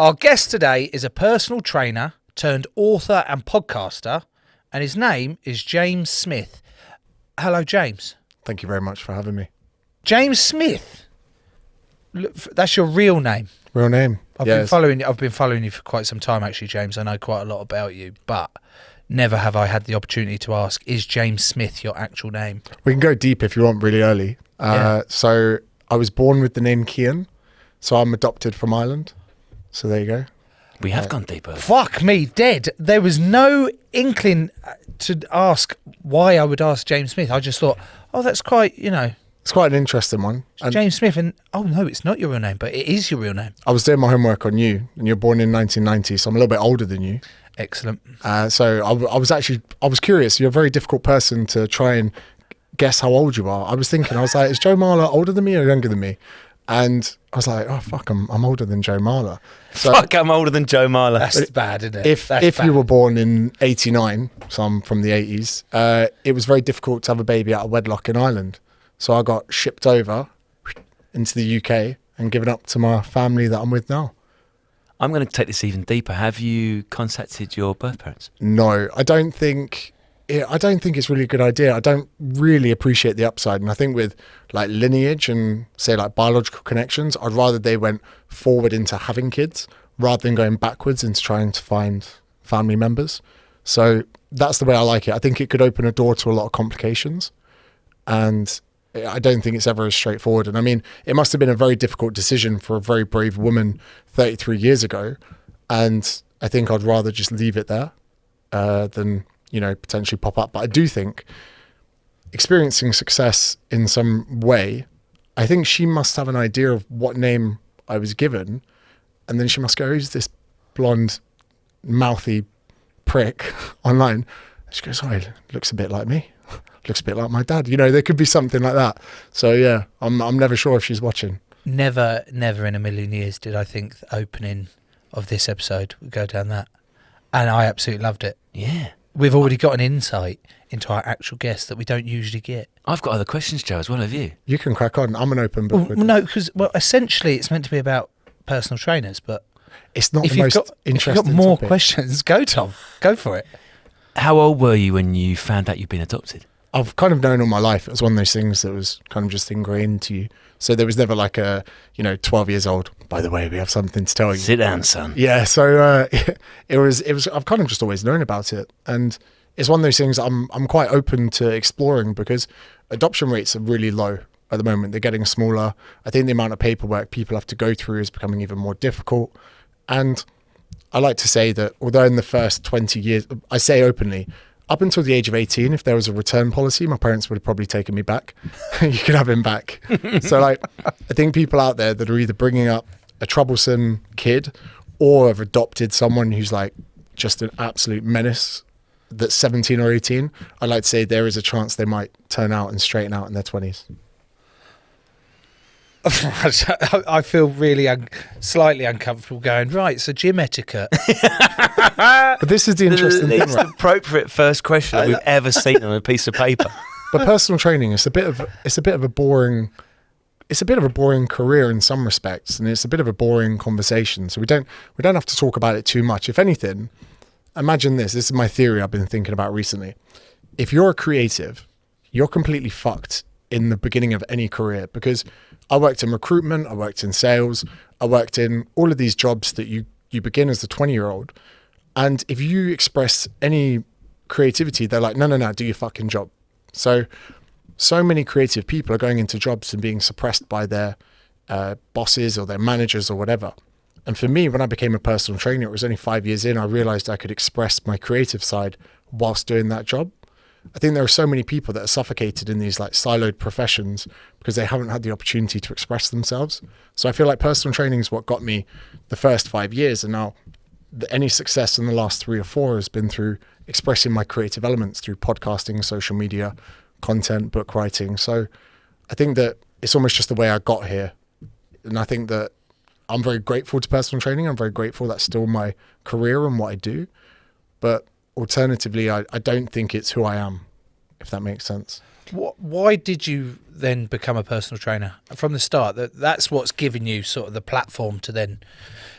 Our guest today is a personal trainer turned author and podcaster, and his name is James Smith. Hello, James. Thank you very much for having me. James Smith. Look, that's your real name. Real name. I've been following you for quite some time, actually, James. I know quite a lot about you, but never have I had the opportunity to ask, is James Smith your actual name? We can go deep if you want, really early. So I was born with the name Cian, so I'm adopted from Ireland. So there you go. We have gone deeper. Fuck me, dead. There was no inkling to ask why I would ask James Smith. I just thought, oh, that's quite, It's quite an interesting one. And James Smith, and oh no, it's not your real name, but it is your real name. I was doing my homework on you, and you're born in 1990, so I'm a little bit older than you. Excellent. So I was curious. You're a very difficult person to try and guess how old you are. I was like, is Joe Marler older than me or younger than me? And I was like, oh fuck, I'm older than Joe Marler. So Fuck, I'm older than Joe Marler. That's bad, isn't it? If you were born in 89, so I'm from the 80s, it was very difficult to have a baby out of wedlock in Ireland. So I got shipped over into the UK and given up to my family that I'm with now. I'm going to take this even deeper. Have you contacted your birth parents? No, I don't think it's really a good idea. I don't really appreciate the upside. And I think with like lineage and say like biological connections, I'd rather they went forward into having kids rather than going backwards into trying to find family members. So that's the way I like it. I think it could open a door to a lot of complications. And I don't think it's ever as straightforward. And I mean, it must have been a very difficult decision for a very brave woman 33 years ago. And I think I'd rather just leave it there than, potentially pop up. But I do think experiencing success in some way, I think she must have an idea of what name I was given. And then she must go, who's this blonde, mouthy prick online? And she goes, oh, he looks a bit like me. Looks a bit like my dad. There could be something like that. So yeah, I'm never sure if she's watching. Never in a million years did I think the opening of this episode would go down that. And I absolutely loved it. Yeah. We've already got an insight into our actual guest that we don't usually get. I've got other questions, Joe, as well. Have you? You can crack on. I'm an open book. No, because essentially it's meant to be about personal trainers, but it's not if the you've most got, interesting If you've got more topic. questions, go Tom. Go for it. How old were you when you found out you'd been adopted? I've kind of known all my life. It was one of those things that was kind of just ingrained to you. So there was never like 12 years old. By the way, we have something to tell you. Sit down, son. Yeah. So it was. I've kind of just always known about it, and it's one of those things I'm quite open to exploring because adoption rates are really low at the moment. They're getting smaller. I think the amount of paperwork people have to go through is becoming even more difficult. And I like to say that although in the first 20 years, I say openly, up until the age of 18, if there was a return policy, my parents would have probably taken me back. You could have him back. So I think people out there that are either bringing up a troublesome kid or have adopted someone who's like just an absolute menace that's 17 or 18, I'd like to say there is a chance they might turn out and straighten out in their 20s. I feel really slightly uncomfortable going, right, so gym etiquette. But this is the interesting thing, It's the appropriate first question that we've ever seen on a piece of paper. But personal training is a bit of a boring career in some respects, and it's a bit of a boring conversation. So we don't have to talk about it too much. If anything, imagine this is my theory I've been thinking about recently. If you're a creative, you're completely fucked in the beginning of any career, because I worked in recruitment, I worked in sales, I worked in all of these jobs that you begin as a 20-year-old. And if you express any creativity, they're like, no, do your fucking job. So many creative people are going into jobs and being suppressed by their bosses or their managers or whatever. And for me, when I became a personal trainer, it was only 5 years in, I realized I could express my creative side whilst doing that job. I think there are so many people that are suffocated in these like siloed professions because they haven't had the opportunity to express themselves. So I feel like personal training is what got me the first 5 years. And now any success in the last 3 or 4 has been through expressing my creative elements through podcasting, social media, content, book writing. So I think that it's almost just the way I got here. And I think that I'm very grateful to personal training. I'm very grateful that's still my career and what I do. But alternatively, I don't think it's who I am, if that makes sense. Why did you then become a personal trainer from the start? That's what's given you sort of the platform to then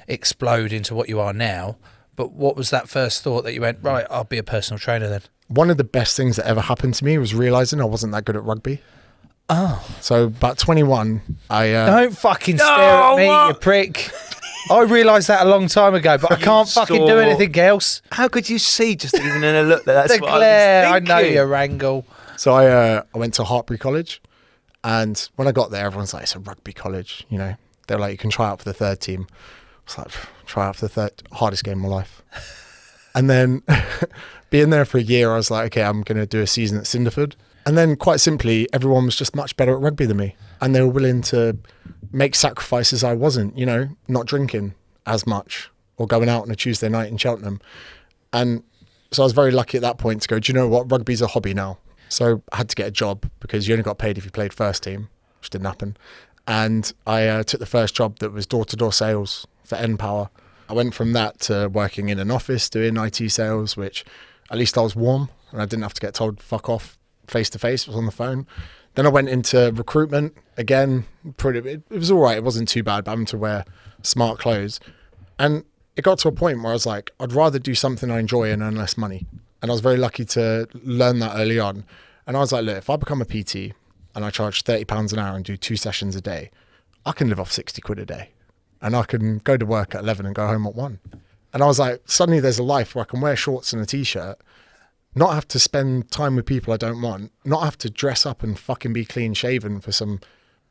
explode into what you are now. But what was that first thought that you went, right, I'll be a personal trainer then? One of the best things that ever happened to me was realising I wasn't that good at rugby. Oh. So about 21, Don't fucking stare at me, you prick. I realised that a long time ago, but I can't fucking do anything else. How could you see just even in a look that that's The what glare, I I was know thinking? your wrangle. So I went to Hartbury College, and when I got there, everyone's like, it's a rugby college, you know. They're like, you can try out for the third team. I was like, try out for the third, hardest game of my life. And then being there for a year, I was like, okay, I'm going to do a season at Cinderford. And then quite simply, everyone was just much better at rugby than me. And they were willing to make sacrifices I wasn't, you know, not drinking as much or going out on a Tuesday night in Cheltenham. And so I was very lucky at that point to go, do you know what? Rugby's a hobby now. So I had to get a job because you only got paid if you played first team, which didn't happen. And I took the first job that was door-to-door sales for N-Power. I went from that to working in an office doing IT sales, which at least I was warm and I didn't have to get told fuck off face-to-face. It was on the phone. Then I went into recruitment again. It was all right. It wasn't too bad, but having to wear smart clothes. And it got to a point where I was like, I'd rather do something I enjoy and earn less money. And I was very lucky to learn that early on. And I was like, look, if I become a PT and I charge £30 an hour and do 2 sessions a day, I can live off 60 quid a day. And I can go to work at 11 and go home at 1. And I was like, suddenly there's a life where I can wear shorts and a t-shirt, not have to spend time with people I don't want, not have to dress up and fucking be clean shaven for some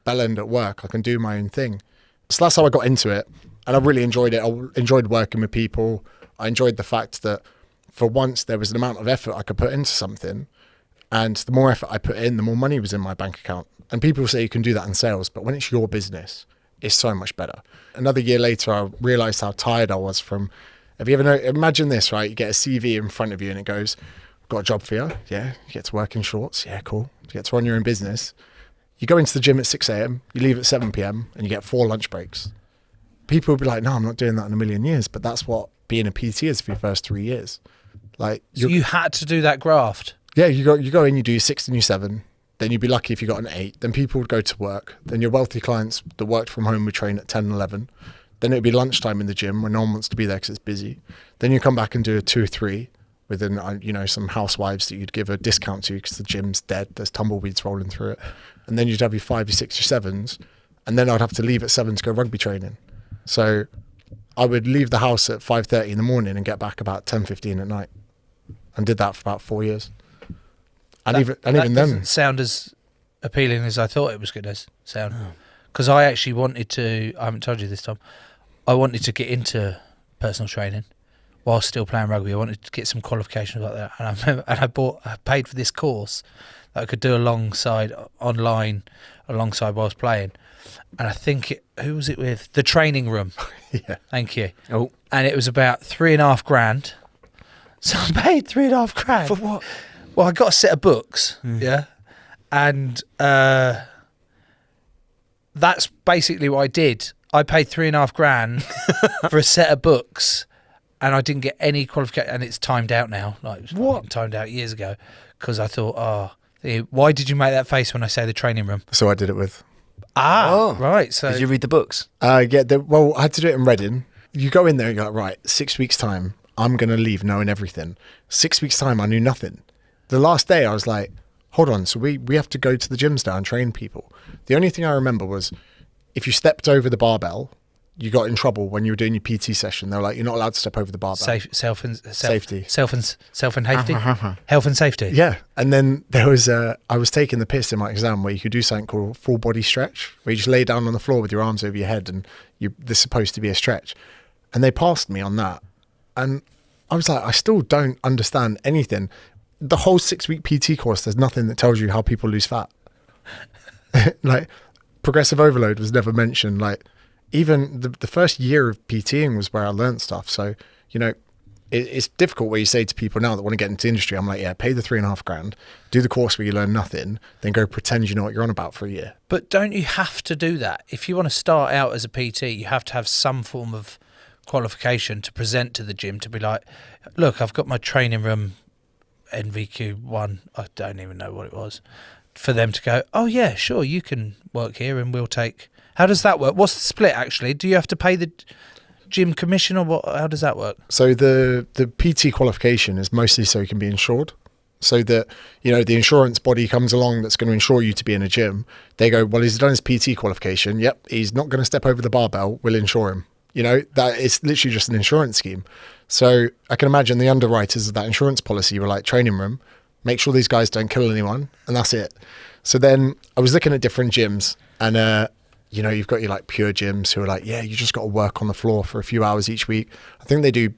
bell end at work. I can do my own thing. So that's how I got into it. And I really enjoyed it. I enjoyed working with people. I enjoyed the fact that for once there was an amount of effort I could put into something. And the more effort I put in, the more money was in my bank account. And people say you can do that in sales, but when it's your business, it's so much better. Another year later, I realized how tired I was from, have you ever imagine this, right? You get a CV in front of you and it goes, got a job for you. Yeah. You get to work in shorts. Yeah, cool. You get to run your own business. You go into the gym at 6 a.m, you leave at 7 p.m, and you get 4 lunch breaks. People would be like, no, I'm not doing that in a million years. But that's what being a PT is for your first 3 years. Like, So you had to do that graft? Yeah, you go in, you do your 6 and your 7. Then you'd be lucky if you got an 8. Then people would go to work. Then your wealthy clients that worked from home would train at 10 and 11. Then it would be lunchtime in the gym when no one wants to be there because it's busy. Then you come back and do a 2 or 3 within, you know, some housewives that you'd give a discount to because the gym's dead. There's tumbleweeds rolling through it. And then you'd have your 5, your 6, your 7s. And then I'd have to leave at 7 to go rugby training. So I would leave the house at 5:30 in the morning and get back about 10:15 at night. And did that for about 4 years. And even then, doesn't sound as appealing as I thought it was going to sound. Because I actually wanted to, I haven't told you this, Tom, I wanted to get into personal training while still playing rugby. I wanted to get some qualifications like that. And I remember, I paid for this course that I could do online alongside whilst playing. And I think who was it with? The Training Room. yeah. Thank you. Oh, And it was about $3,500. So I paid $3,500 for what? Well, I got a set of books, yeah, and that's basically what I did. I paid $3,500 for a set of books, and I didn't get any qualification. And it's timed out now. Like What? Timed out years ago because I thought, why did you make that face when I say the Training Room? So I did it with. Right. So Did you read the books? Well, I had to do it in Reading. You go in there and you're like, right, 6 weeks' time, I'm going to leave knowing everything. 6 weeks' time, I knew nothing. The last day, I was like, hold on, so we have to go to the gyms now and train people. The only thing I remember was if you stepped over the barbell, you got in trouble when you were doing your PT session. They were like, you're not allowed to step over the barbell. Safety. Health and safety. Yeah. And then there was, I was taking the piss in my exam where you could do something called full body stretch, where you just lay down on the floor with your arms over your head and there's supposed to be a stretch. And they passed me on that. And I was like, I still don't understand anything. The whole 6-week PT course, there's nothing that tells you how people lose fat. Like, progressive overload was never mentioned. Like, even the first year of PTing was where I learned stuff. So, you know, it's difficult where you say to people now that want to get into industry, I'm like, yeah, pay the $3,500, do the course where you learn nothing, then go pretend you know what you're on about for a year. But don't you have to do that? If you want to start out as a PT, you have to have some form of qualification to present to the gym to be like, look, I've got my Training Room NVQ1. I don't even know what it was. for them to go, oh yeah, sure, you can work here and we'll take... How does that work? What's the split, actually? Do you have to pay the gym commission or what? How does that work? So the PT qualification is mostly so you can be insured. So that, you know, the insurance body comes along that's going to insure you to be in a gym. They go, well, he's done his PT qualification. Yep, he's not going to step over the barbell. We'll insure him. You know, that it's literally just an insurance scheme. So I can imagine the underwriters of that insurance policy were like, training room, make sure these guys don't kill anyone, and that's it. So then I was looking at different gyms, and you know, you've got your like pure gyms who are like, yeah, you just got to work on the floor for a few hours each week. I think they do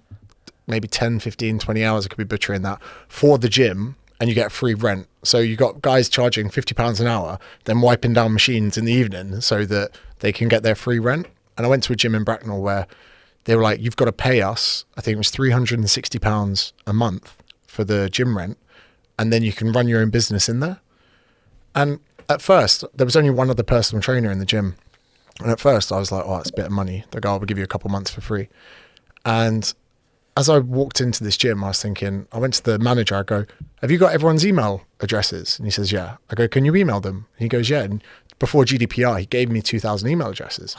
maybe 10, 15, 20 hours, I could be butchering that, for the gym, and you get free rent. So you got guys charging £50 an hour, then wiping down machines in the evening so that they can get their free rent. And I went to a gym in Bracknell where they were like, you've got to pay us, I think it was £360 a month for the gym rent, and then you can run your own business in there. And at first, there was only one other personal trainer in the gym. And at first I was like, oh, it's a bit of money. The guy will give you a couple months for free. And as I walked into this gym, I was thinking, I went to the manager, I go, have you got everyone's email addresses? And he says, yeah. I go, can you email them? And he goes, yeah. And before GDPR, he gave me 2,000 email addresses.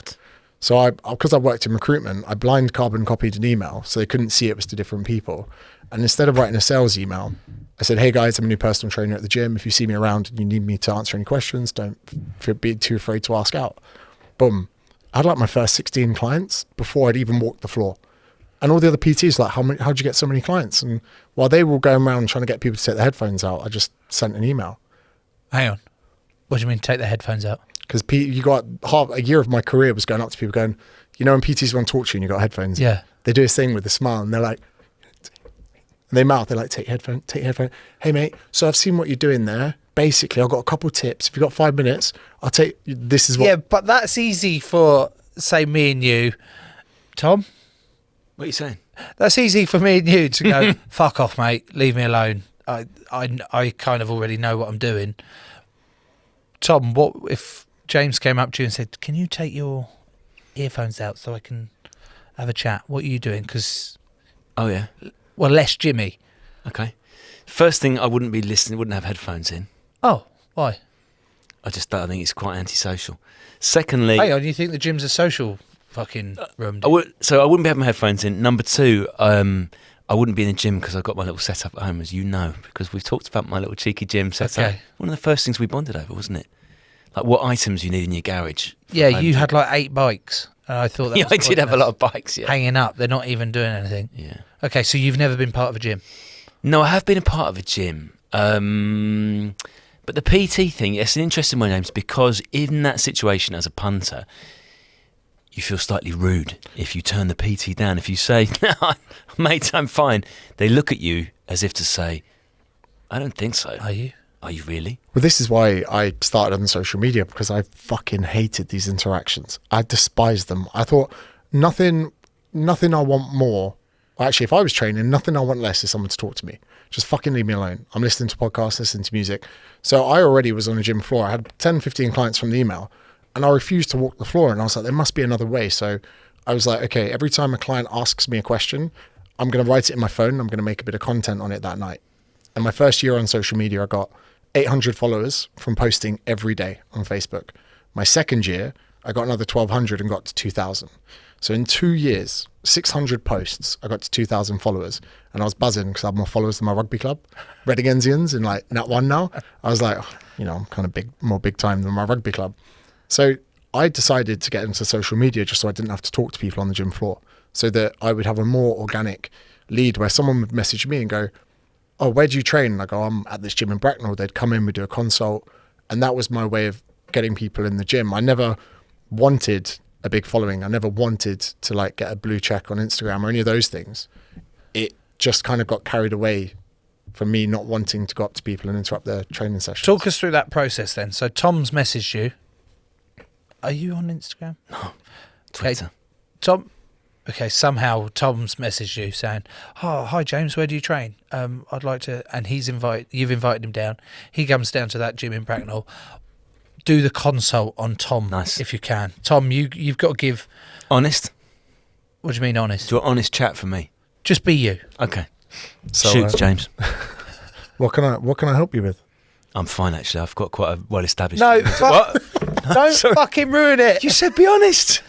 So because I worked in recruitment, I blind carbon copied an email so they couldn't see it was to different people. And instead of writing a sales email, I said, hey guys, I'm a new personal trainer at the gym. If you see me around and you need me to answer any questions, don't be too afraid to ask out. Boom. I had like my first 16 clients before I'd even walked the floor. And all the other PTs like, how'd you get so many clients? And while they were going around trying to get people to take their headphones out, I just sent an email. Hang on. What do you mean take their headphones out? Because you got half a year of my career was going up to people going, you know, when PTs want to talk to you and you got headphones, yeah, they do this thing with a smile and they're like, and they mouth, they're like, take your headphone. Hey mate, so I've seen what you're doing there. Basically, I've got a couple of tips. If you've got 5 minutes, I'll take, this is what. Yeah, but that's easy for, say, me and you. Tom? What are you saying? That's easy for me and you to go, fuck off, mate, leave me alone. I kind of already know what I'm doing. Tom, what if James came up to you and said, can you take your earphones out so I can have a chat? What are you doing? Because... Oh, yeah. Well, less Jimmy. Okay. First thing, I wouldn't be listening, wouldn't have headphones in. Oh, why? I think it's quite antisocial. Secondly... Hang on, you think the gym's a social fucking room? So I wouldn't be having my headphones in. Number two, I wouldn't be in the gym because I've got my little setup at home, as you know, because we've talked about my little cheeky gym setup. Okay. One of the first things we bonded over, wasn't it? Like what items you need in your garage. Yeah, you had like 8 bikes. And I thought that yeah, was I did have a lot of bikes, yeah. hanging up. They're not even doing anything. Yeah. Okay, so you've never been part of a gym? No, I have been a part of a gym. But the PT thing, it's an interesting one, James, because in that situation as a punter, you feel slightly rude if you turn the PT down. If you say, no, mate, I'm fine, they look at you as if to say, I don't think so. Are you? Are you really? Well, this is why I started on social media, because I fucking hated these interactions. I despised them. I thought nothing I want more. Well, actually, if I was training, nothing I want less is someone to talk to me. Just fucking leave me alone. I'm listening to podcasts, listening to music. So I already was on a gym floor. I had 10, 15 clients from the email, and I refused to walk the floor. And I was like, there must be another way. So I was like, okay, every time a client asks me a question, I'm going to write it in my phone. I'm going to make a bit of content on it that night. And my first year on social media, I got 800 followers from posting every day on Facebook. My second year, I got another 1,200 and got to 2,000. So in 2 years, 600 posts, I got to 2,000 followers. And I was buzzing because I have more followers than my rugby club, Reading Enzians, in like Nat 1 now. I was like, oh, you know, I'm kind of more big time than my rugby club. So I decided to get into social media just so I didn't have to talk to people on the gym floor, so that I would have a more organic lead where someone would message me and go, oh, where do you train? And I go, I'm at this gym in Bracknell. They'd come in, we'd do a consult. And that was my way of getting people in the gym. I never wanted a big following. I never wanted to like get a blue check on Instagram or any of those things. It just kind of got carried away from me not wanting to go up to people and interrupt their training sessions. Talk us through that process then. So Tom's messaged you. Are you on Instagram? No. Twitter. Okay, Tom. Okay, somehow Tom's messaged you saying, "Oh, hi James, where do you train? I'd like to." And you've invited him down. He comes down to that gym in Bracknell. Do the consult on Tom, nice, if you can. Tom, you've got to give honest. What do you mean honest? Do an honest chat for me. Just be you. Okay. So, Shoots, James. What can I help you with? I'm fine, actually. I've got quite a well-established... No, What? don't Sorry. fucking ruin it. You said be honest.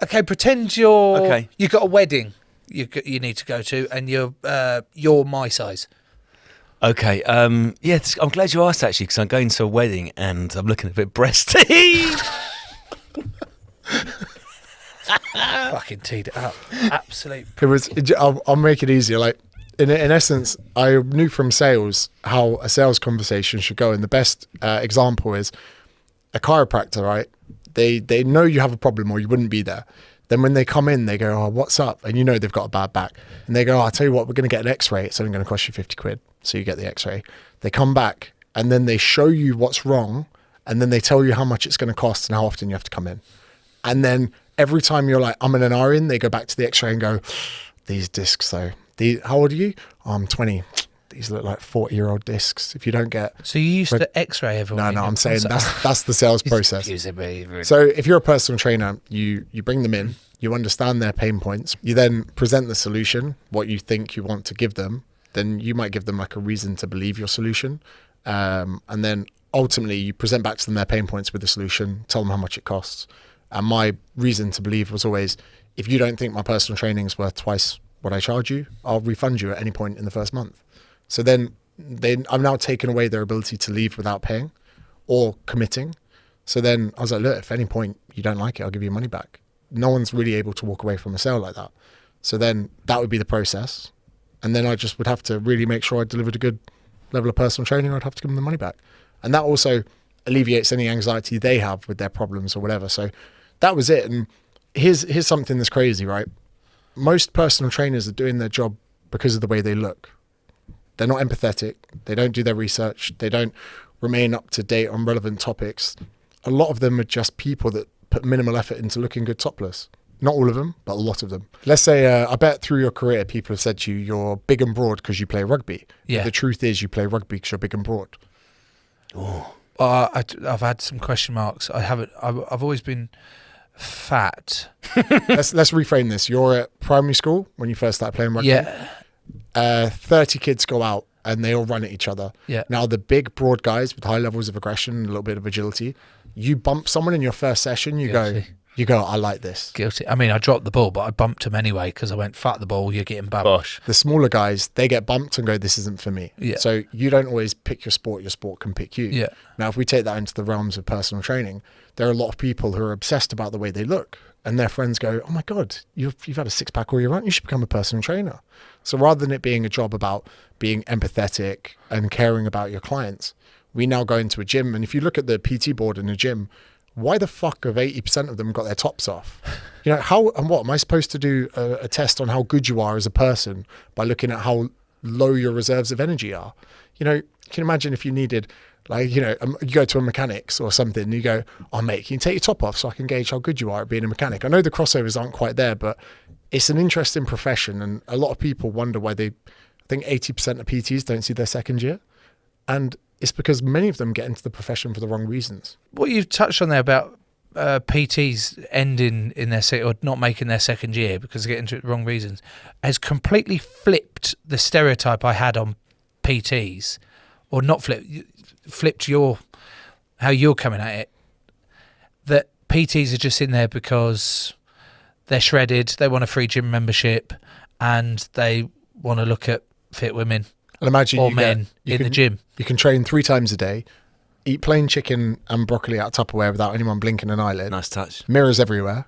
Okay, pretend you're. Okay. You got a wedding. You need to go to, and you're my size. Okay, I'm glad you asked, actually, because I'm going to a wedding and I'm looking a bit breasty. Fucking teed it up. Absolute. It was. I'll make it easier. Like in essence, I knew from sales how a sales conversation should go, and the best example is a chiropractor. Right? They know you have a problem, or you wouldn't be there. Then when they come in, they go, "Oh, what's up?" And you know they've got a bad back, and they go, "Oh, I'll tell you what, we're going to get an X-ray. It's only going to cost you 50 quid." So you get the X-ray. They come back, and then they show you what's wrong, and then they tell you how much it's going to cost and how often you have to come in. And then every time you're like, I'm in an hour in, they go back to the X-ray and go, these discs though. How old are you? Oh, I'm 20. These look like 40-year-old discs. If you don't get... So you used to X-ray everyone? No, I'm saying that's the sales process. So So if you're a personal trainer, you bring them in, you understand their pain points, you then present the solution, what you think you want to give them, then you might give them like a reason to believe your solution. And then ultimately you present back to them their pain points with the solution, tell them how much it costs. And my reason to believe was always, if you don't think my personal training is worth twice what I charge you, I'll refund you at any point in the first month. So then I'm now taking away their ability to leave without paying or committing. So then I was like, look, if at any point you don't like it, I'll give you your money back. No one's really able to walk away from a sale like that. So then that would be the process. And then I just would have to really make sure I delivered a good level of personal training, or I'd have to give them the money back. And that also alleviates any anxiety they have with their problems or whatever. So that was it. And here's something that's crazy, right? Most personal trainers are doing their job because of the way they look. They're not empathetic. They don't do their research. They don't remain up to date on relevant topics. A lot of them are just people that put minimal effort into looking good topless. Not all of them, but a lot of them. Let's say, I bet through your career, people have said to you, you're big and broad because you play rugby. Yeah. But the truth is you play rugby because you're big and broad. Oh. I've had some question marks. I've always been fat. Let's reframe this. You're at primary school when you first started playing rugby. Yeah. 30 kids go out and they all run at each other. Yeah. Now, the big, broad guys with high levels of aggression and a little bit of agility, you bump someone in your first session, you go, I like this. Guilty. I mean, I dropped the ball, but I bumped him anyway because I went, fuck the ball, you're getting bumped. Bosh. The smaller guys, they get bumped and go, this isn't for me. Yeah. So you don't always pick your sport can pick you. Yeah. Now, if we take that into the realms of personal training, there are a lot of people who are obsessed about the way they look. And their friends go, oh my God, you've had a six-pack all year round, you should become a personal trainer. So rather than it being a job about being empathetic and caring about your clients, we now go into a gym. And if you look at the PT board in a gym, why the fuck have 80% of them got their tops off? You know, how and what? Am I supposed to do a test on how good you are as a person by looking at how low your reserves of energy are? You know, can you imagine if you needed, like, you know, you go to a mechanics or something and you go, oh mate, can you take your top off so I can gauge how good you are at being a mechanic? I know the crossovers aren't quite there, but it's an interesting profession. And a lot of people wonder why I think 80% of PTs don't see their second year. And it's because many of them get into the profession for the wrong reasons. What you've touched on there about PTs ending in their or not making their second year because they get into it the wrong reasons has completely flipped the stereotype I had on PTs, or not flipped how you're coming at it. That PTs are just in there because they're shredded, they want a free gym membership, and they want to look at fit women. And imagine or men in the gym. You can train 3 times a day, eat plain chicken and broccoli out of Tupperware without anyone blinking an eyelid. Nice touch. Mirrors everywhere.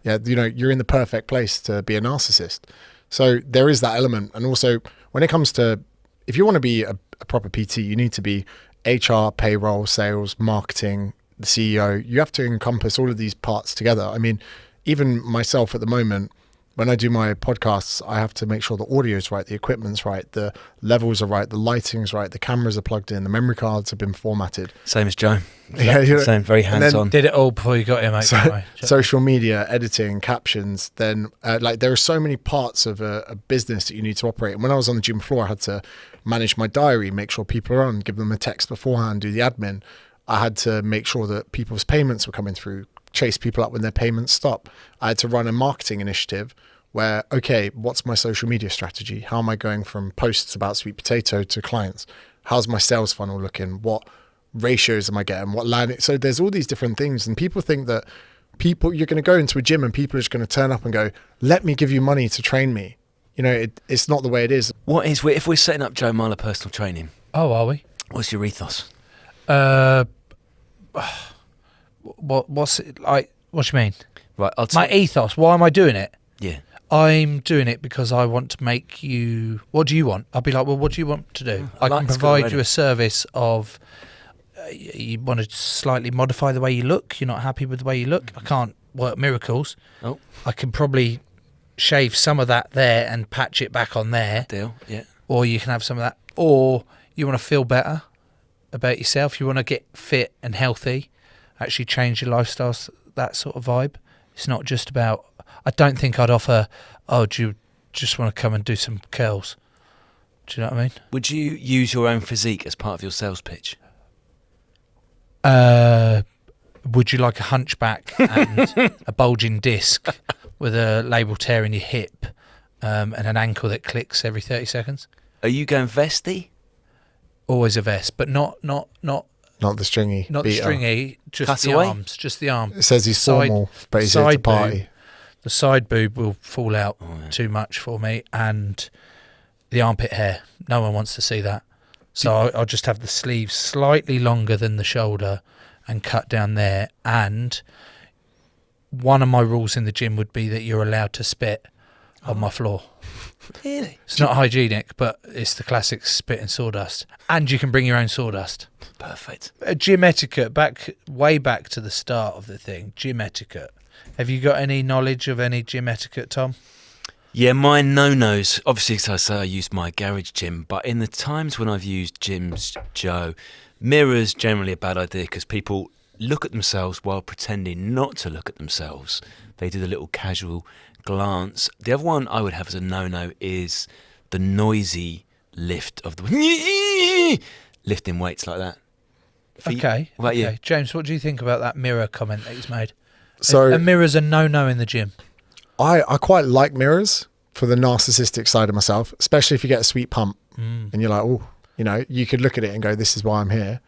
Yeah, you know, you're in the perfect place to be a narcissist. So there is that element. And also, when it comes to, if you want to be a proper PT, you need to be HR, payroll, sales, marketing, the CEO. You have to encompass all of these parts together. I mean, even myself at the moment, when I do my podcasts, I have to make sure the audio is right, the equipment's right, the levels are right, the lighting's right, the cameras are plugged in, the memory cards have been formatted. Same as Joe. Yeah, you know, same, very hands-on. Did it all before you got here, mate. Social media, editing, captions, then like there are so many parts of a business that you need to operate. And when I was on the gym floor, I had to manage my diary, make sure people are on, give them a text beforehand, do the admin. I had to make sure that people's payments were coming through, chase people up when their payments stop. I had to run a marketing initiative where, okay, what's my social media strategy? How am I going from posts about sweet potato to clients? How's my sales funnel looking? What ratios am I getting? What landing? So there's all these different things, and people think that you're going to go into a gym and people are just going to turn up and go, let me give you money to train me. You know, it's not the way it is. What is, if we're setting up Joe Marler personal training, Oh, are we? what's your ethos? What's it like? What do you mean? Right, I'll My ethos. Why am I doing it? Yeah. I'm doing it because I want to make you. What do you want? I'll be like, well, what do you want to do? I I like can this provide already. you a service of. You want to slightly modify the way you look. You're not happy with the way you look. I can't work miracles. Oh, I can probably shave some of that there and patch it back on there, deal. Yeah. or you can have some of that. Or you want to feel better about yourself. You want to get fit and healthy. Actually change your lifestyle. That sort of vibe. It's not just about. I don't think I'd offer. Oh, do you just want to come and do some curls? Do you know what I mean? Would you use your own physique as part of your sales pitch? Would you like a hunchback and a bulging disc with a label tear in your hip and an ankle that clicks every 30 seconds? Are you going vesty? Always a vest, but not Not the stringy. the beater. stringy, just Cutaway? the arms, just the arm. It says he's Side- formal, but he's here to side party. boob. The side boob will fall out Oh, yeah. too much for me, and the armpit hair. No one wants to see that. So I'll just have the sleeves slightly longer than the shoulder and cut down there. And one of my rules in the gym would be that you're allowed to spit on my floor. Really? It's not hygienic, but it's the classic spit and sawdust. And you can bring your own sawdust. Perfect. Gym etiquette, way back to the start of the thing, gym etiquette. Have you got any knowledge of any gym etiquette, Tom? Yeah, my no-nos, obviously, as I say, I use my garage gym, but in the times when I've used gyms, Joe, mirrors generally a bad idea because people look at themselves while pretending not to look at themselves. They do the little casual glance. The other one I would have as a no-no is the noisy lift of the lifting weights like that. Okay. What about you? Okay. James, what do you think about that mirror comment that he's made? So a mirror's a no-no in the gym. I quite like mirrors for the narcissistic side of myself, especially if you get a sweet pump and you're like, oh, you know, you could look at it and go, this is why I'm here.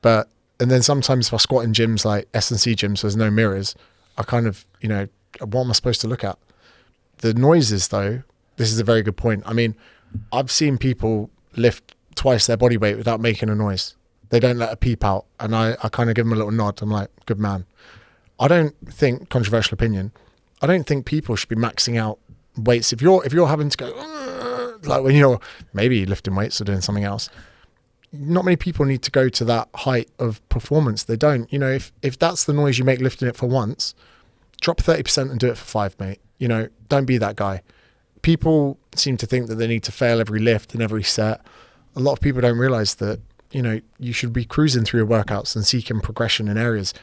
And then sometimes if I squat in gyms like S&C gyms, there's no mirrors. I kind of, you know, what am I supposed to look at? The noises though, this is a very good point. I mean, I've seen people lift twice their body weight without making a noise. They don't let a peep out. And I kind of give them a little nod. I'm like, good man. I don't think, controversial opinion, I don't think people should be maxing out weights. If you're having to go, like when you're maybe lifting weights or doing something else, not many people need to go to that height of performance. They don't. You know, if that's the noise you make lifting it for once, drop 30% and do it for 5, mate. You know, don't be that guy. People seem to think that they need to fail every lift and every set. A lot of people don't realize that, you know, you should be cruising through your workouts and seeking progression in areas.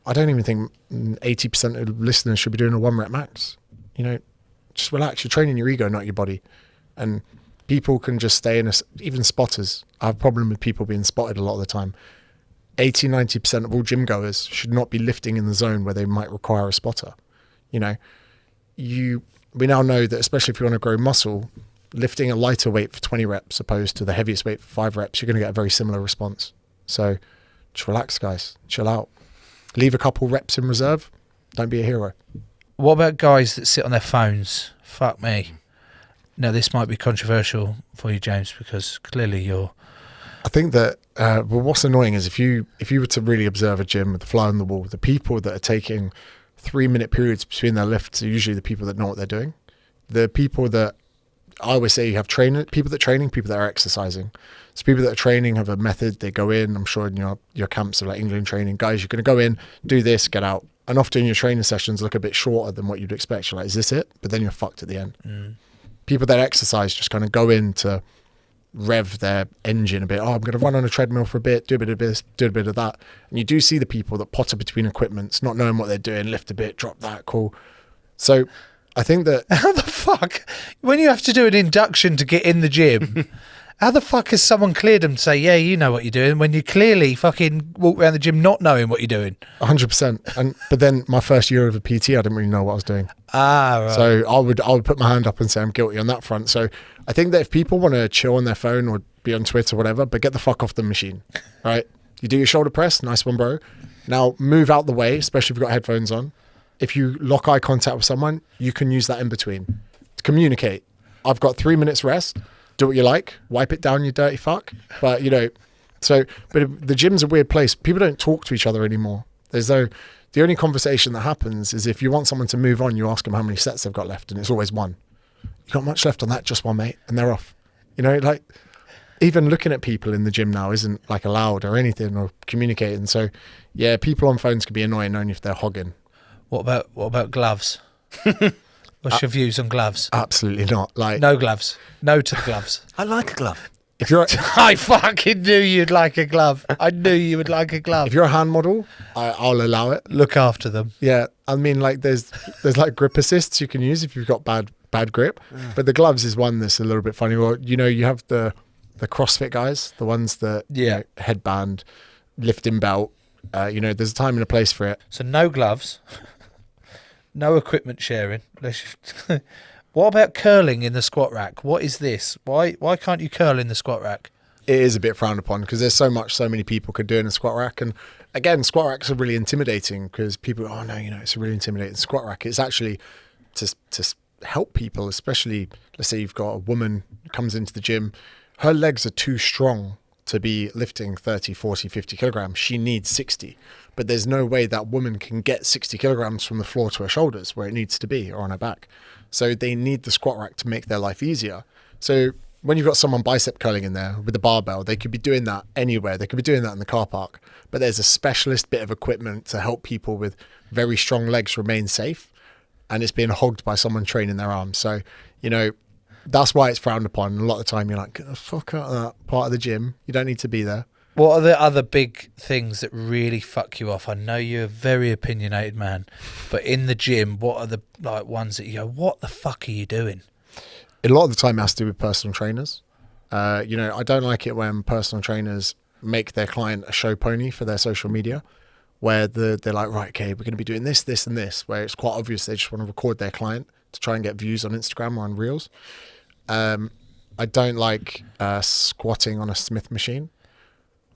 I don't even think 80% of listeners should be doing a 1 rep max. You know, just relax. You're training your ego, not your body. And people can just stay in even spotters. I have a problem with people being spotted a lot of the time. 80-90% of all gym goers should not be lifting in the zone where they might require a spotter. You know, we now know that especially if you want to grow muscle, lifting a lighter weight for 20 reps opposed to the heaviest weight for 5 reps, you're going to get a very similar response. So just relax, guys. Chill out. Leave a couple reps in reserve. Don't be a hero. What about guys that sit on their phones? Fuck me. Now, this might be controversial for you, James, because clearly you're... I think that well, what's annoying is if you were to really observe a gym with the fly on the wall, the people that are taking 3-minute periods between their lifts are usually the people that know what they're doing. The people that I always say you have people that are training, people that are exercising. So people that are training have a method. They go in, I'm sure in your camps of like England training, guys, you're going to go in, do this, get out. And often your training sessions look a bit shorter than what you'd expect. You're like, is this it? But then you're fucked at the end. People that exercise just kind of go in to rev their engine a bit. Oh, I'm going to run on a treadmill for a bit, do a bit of this, do a bit of that. And you do see the people that potter between equipments, not knowing what they're doing, lift a bit, drop that, cool. So I think that... How the fuck? When you have to do an induction to get in the gym, how the fuck has someone cleared them to say, yeah, you know what you're doing, when you clearly fucking walk around the gym not knowing what you're doing? 100%. But then my first year of a PT, I didn't really know what I was doing. Right. So I would put my hand up and say I'm guilty on that front. So I think that if people want to chill on their phone or be on Twitter, whatever, but get the fuck off the machine, right? You do your shoulder press, nice one, bro. Now move out the way, especially if you've got headphones on. If you lock eye contact with someone, you can use that in between to communicate. I've got 3 minutes rest. Do what you like. Wipe it down, you dirty fuck. But, but the gym's a weird place. People don't talk to each other anymore. The only conversation that happens is if you want someone to move on, you ask them how many sets they've got left, and it's always one. You got much left on that? Just one, mate. And they're off. Even looking at people in the gym now isn't like allowed or anything or communicating. So yeah, people on phones can be annoying only if they're hogging. What about gloves? What's your views on gloves? Absolutely not. No gloves. No to the gloves. I like a glove. If you're I fucking knew you'd like a glove. I knew you would like a glove. if you're a hand model, I'll allow it. Look after them. Yeah, I mean, there's like grip assists you can use if you've got bad grip, but the gloves is one that's a little bit funny. Well, you have the CrossFit guys, the ones that headband, lifting belt. There's a time and a place for it. So no gloves, no equipment sharing. What about curling in the squat rack? What is this? Why can't you curl in the squat rack? It is a bit frowned upon because there's so many people could do in a squat rack. And again, squat racks are really intimidating because people, it's a really intimidating squat rack. It's actually to help people, especially, let's say you've got a woman who comes into the gym, her legs are too strong to be lifting 30, 40, 50 kilograms. She needs 60. But there's no way that woman can get 60 kilograms from the floor to her shoulders where it needs to be or on her back. So they need the squat rack to make their life easier. So when you've got someone bicep curling in there with a barbell, they could be doing that anywhere. They could be doing that in the car park. But there's a specialist bit of equipment to help people with very strong legs remain safe. And it's being hogged by someone training their arms. So, that's why it's frowned upon. A lot of the time you're like, get the fuck out of that part of the gym. You don't need to be there. What are the other big things that really fuck you off? I know you're a very opinionated man, but in the gym, what are the ones that you go, what the fuck are you doing? A lot of the time it has to do with personal trainers. I don't like it when personal trainers make their client a show pony for their social media, where they're like, right, okay, we're going to be doing this, this, and this, where it's quite obvious they just want to record their client to try and get views on Instagram or on Reels. I don't like squatting on a Smith machine.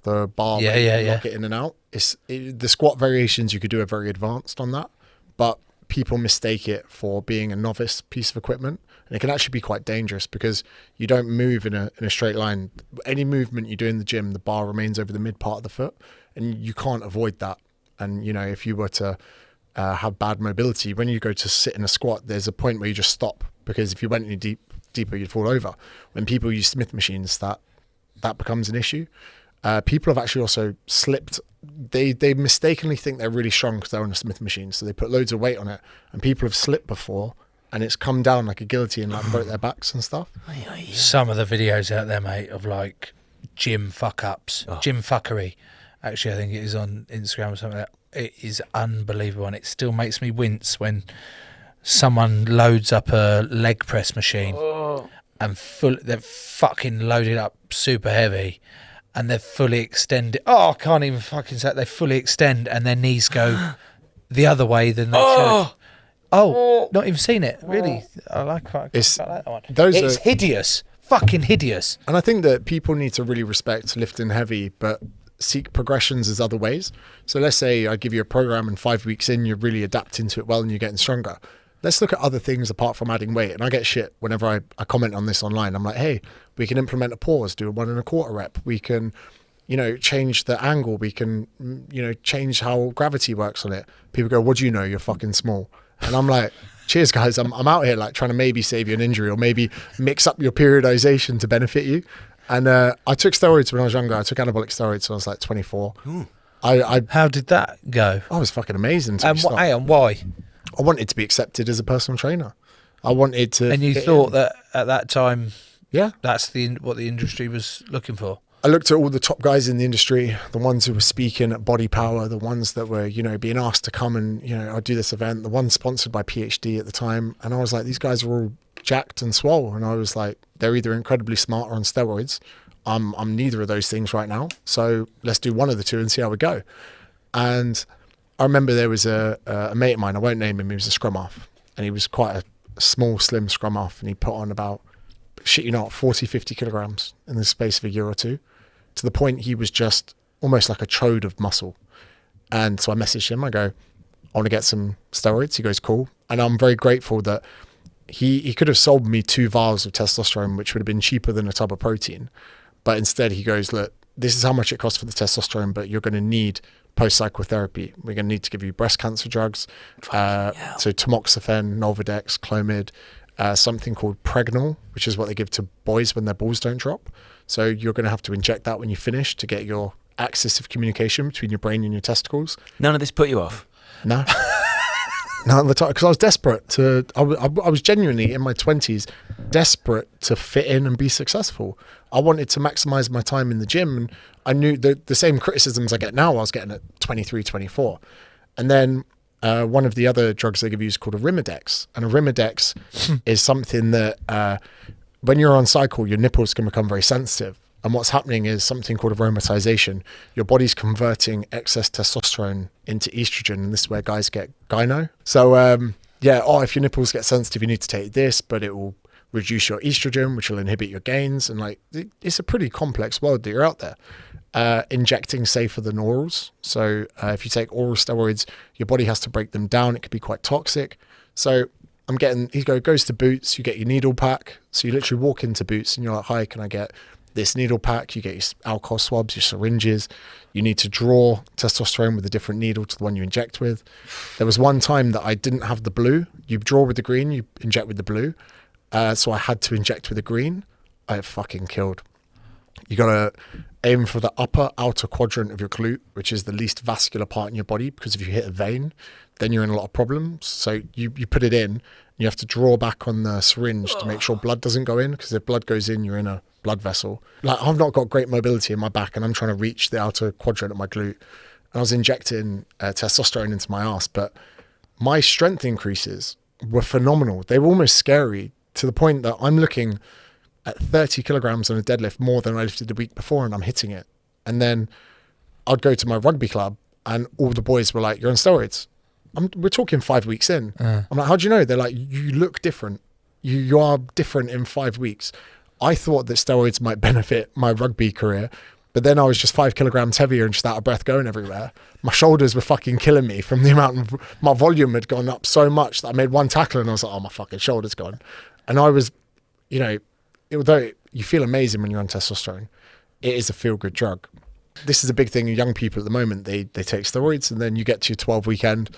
The bar, lock it in and out. The squat variations you could do are very advanced on that, but people mistake it for being a novice piece of equipment, and it can actually be quite dangerous because you don't move in a straight line. Any movement you do in the gym, the bar remains over the mid part of the foot, and you can't avoid that. And if you were to have bad mobility, when you go to sit in a squat, there's a point where you just stop, because if you went any deeper, you'd fall over. When people use Smith machines, that becomes an issue. People have actually also slipped. They mistakenly think they're really strong because they're on a Smith machine, so they put loads of weight on it, and people have slipped before, and it's come down like a guillotine, like broke their backs and stuff. Some of the videos out there, mate, of gym fuck ups, gym fuckery. Actually, I think it is on Instagram or something like that. It is unbelievable, and it still makes me wince when someone loads up a leg press machine and they're fucking loaded up super heavy, and they're fully extended. Oh, I can't even fucking say it. They fully extend, and their knees go the other way than they should. Oh, not even seen it. Really, I like that one. It's hideous, fucking hideous. And I think that people need to really respect lifting heavy, but seek progressions as other ways. So let's say I give you a program and 5 weeks in, you're really adapting to it well and you're getting stronger. Let's look at other things apart from adding weight. And I get shit whenever I comment on this online. I'm like, hey, we can implement a pause, do a 1 1/4 rep. We can, change the angle. We can, change how gravity works on it. People go, what do you know? You're fucking small. And I'm like, cheers guys. I'm out here trying to maybe save you an injury or maybe mix up your periodization to benefit you. And I took steroids when I was younger. I took anabolic steroids when I was 24. How did that go? I was fucking amazing. And why? I wanted to be accepted as a personal trainer. I wanted to. And you thought that at that time, that's what the industry was looking for. I looked at all the top guys in the industry, the ones who were speaking at Body Power, the ones that were, being asked to come and, I'd do this event, the one sponsored by PhD at the time. And I was like, these guys are all jacked and swole. And I was like, they're either incredibly smart or on steroids. I'm neither of those things right now. So let's do one of the two and see how we go. And I remember there was a mate of mine, I won't name him, he was a scrum half. And he was quite a small, slim scrum half. And he put on about shit you not, 40, 50 kilograms in the space of a year or two, to the point he was just almost like a chode of muscle. And so I messaged him. I go, I want to get some steroids. He goes, cool. And I'm very grateful that he could have sold me 2 vials of testosterone, which would have been cheaper than a tub of protein. But instead he goes, look, this is how much it costs for the testosterone, but you're going to need post-psychotherapy. We're going to need to give you breast cancer drugs. So tamoxifen, Nolvadex, Clomid, something called Pregnal, which is what they give to boys when their balls don't drop. So you're going to have to inject that when you finish to get your axis of communication between your brain and your testicles. None of this put you off? No. Not at the time, because I was desperate to, I was genuinely in my 20s, desperate to fit in and be successful. I wanted to maximize my time in the gym, and I knew the same criticisms I get now, I was getting at 23, 24. And then one of the other drugs they give you is called a Arimidex. And a Arimidex is something that when you're on cycle, your nipples can become very sensitive. And what's happening is something called aromatization. Your body's converting excess testosterone into estrogen, and this is where guys get gyno. So if your nipples get sensitive, you need to take this, but it will reduce your estrogen, which will inhibit your gains. And like, it's a pretty complex world that you're out there. Injecting safer than orals. So if you take oral steroids, your body has to break them down. It could be quite toxic. So he goes to Boots, you get your needle pack. So you literally walk into Boots and you're like, hi, can I get this needle pack? You get your alcohol swabs, your syringes. You need to draw testosterone with a different needle to the one you inject with. There was one time that I didn't have the blue. You draw with the green, you inject with the blue. So I had to inject with the green. I fucking killed. You got to aim for the upper outer quadrant of your glute, which is the least vascular part in your body, because if you hit a vein, then you're in a lot of problems. So you put it in, and you have to draw back on the syringe to make sure blood doesn't go in, because if blood goes in, you're in a blood vessel. Like, I've not got great mobility in my back, and I'm trying to reach the outer quadrant of my glute. And I was injecting testosterone into my ass, but my strength increases were phenomenal. They were almost scary, to the point that I'm looking at 30 kilograms on a deadlift more than I lifted the week before, and I'm hitting it. And then I'd go to my rugby club, and all the boys were like, you're on steroids. We're talking 5 weeks in. I'm like, how do you know? They're like, you look different. You are different in 5 weeks. I thought that steroids might benefit my rugby career, but then I was just 5 kilograms heavier and just out of breath going everywhere. My shoulders were fucking killing me from the amount of, my volume had gone up so much that I made one tackle and I was like, oh, my fucking shoulder's gone. And I was, although you feel amazing when you're on testosterone, it is a feel-good drug. This is a big thing in young people at the moment. They take steroids, and then you get to your 12 weekend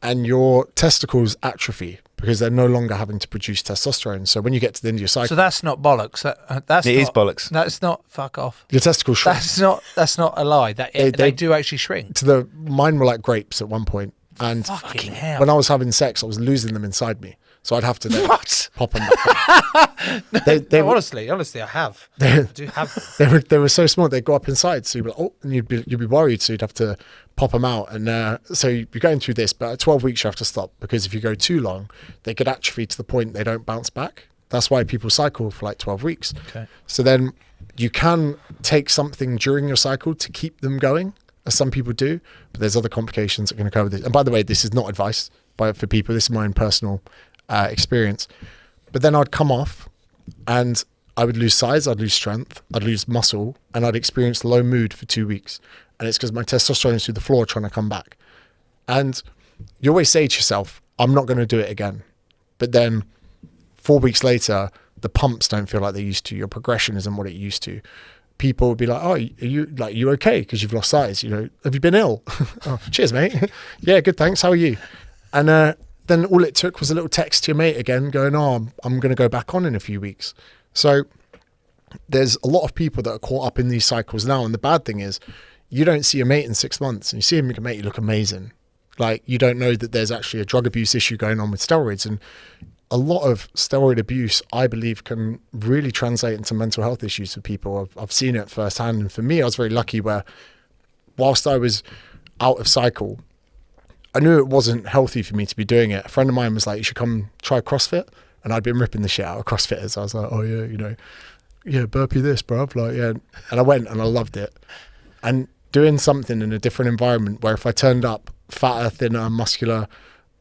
and your testicles atrophy because they're no longer having to produce testosterone. So when you get to the end of your cycle... So that's not bollocks. That's It is bollocks. That's not... Fuck off. Your testicles shrink. That's not a lie. They do actually shrink. Mine were like grapes at one point. And fucking hell. When I was having sex, I was losing them inside me. So I'd have to then pop them back. Honestly, I have. I do have them. They were so small, they'd go up inside. So you'd be like, oh, and you'd be worried. So you'd have to pop them out. And so you're going through this, but at 12 weeks, you have to stop, because if you go too long, they could atrophy to the point they don't bounce back. That's why people cycle for like 12 weeks. Okay. So then you can take something during your cycle to keep them going, as some people do, but there's other complications that are going to cover this. And by the way, this is not advice for people. This is my own personal experience. But then I'd come off and I would lose size, I'd lose strength, I'd lose muscle, and I'd experience low mood for 2 weeks. And it's because my testosterone is through the floor trying to come back. And you always say to yourself, I'm not going to do it again. But then 4 weeks later, the pumps don't feel like they used to. Your progression isn't what it used to. People would be like, oh, are you okay? Because you've lost size. Have you been ill? Oh, cheers, mate. Yeah, good, thanks. How are you? And then all it took was a little text to your mate again going, oh, I'm going to go back on in a few weeks. So there's a lot of people that are caught up in these cycles now. And the bad thing is you don't see your mate in 6 months, and you see him, your mate, you look amazing. Like, you don't know that there's actually a drug abuse issue going on with steroids. And a lot of steroid abuse, I believe, can really translate into mental health issues for people. I've seen it firsthand. And for me, I was very lucky where whilst I was out of cycle, I knew it wasn't healthy for me to be doing it. A friend of mine was like, you should come try CrossFit. And I'd been ripping the shit out of CrossFitters. I was like, oh yeah, burpee this, bruv. Like, yeah. And I went and I loved it. And doing something in a different environment where if I turned up fatter, thinner, muscular,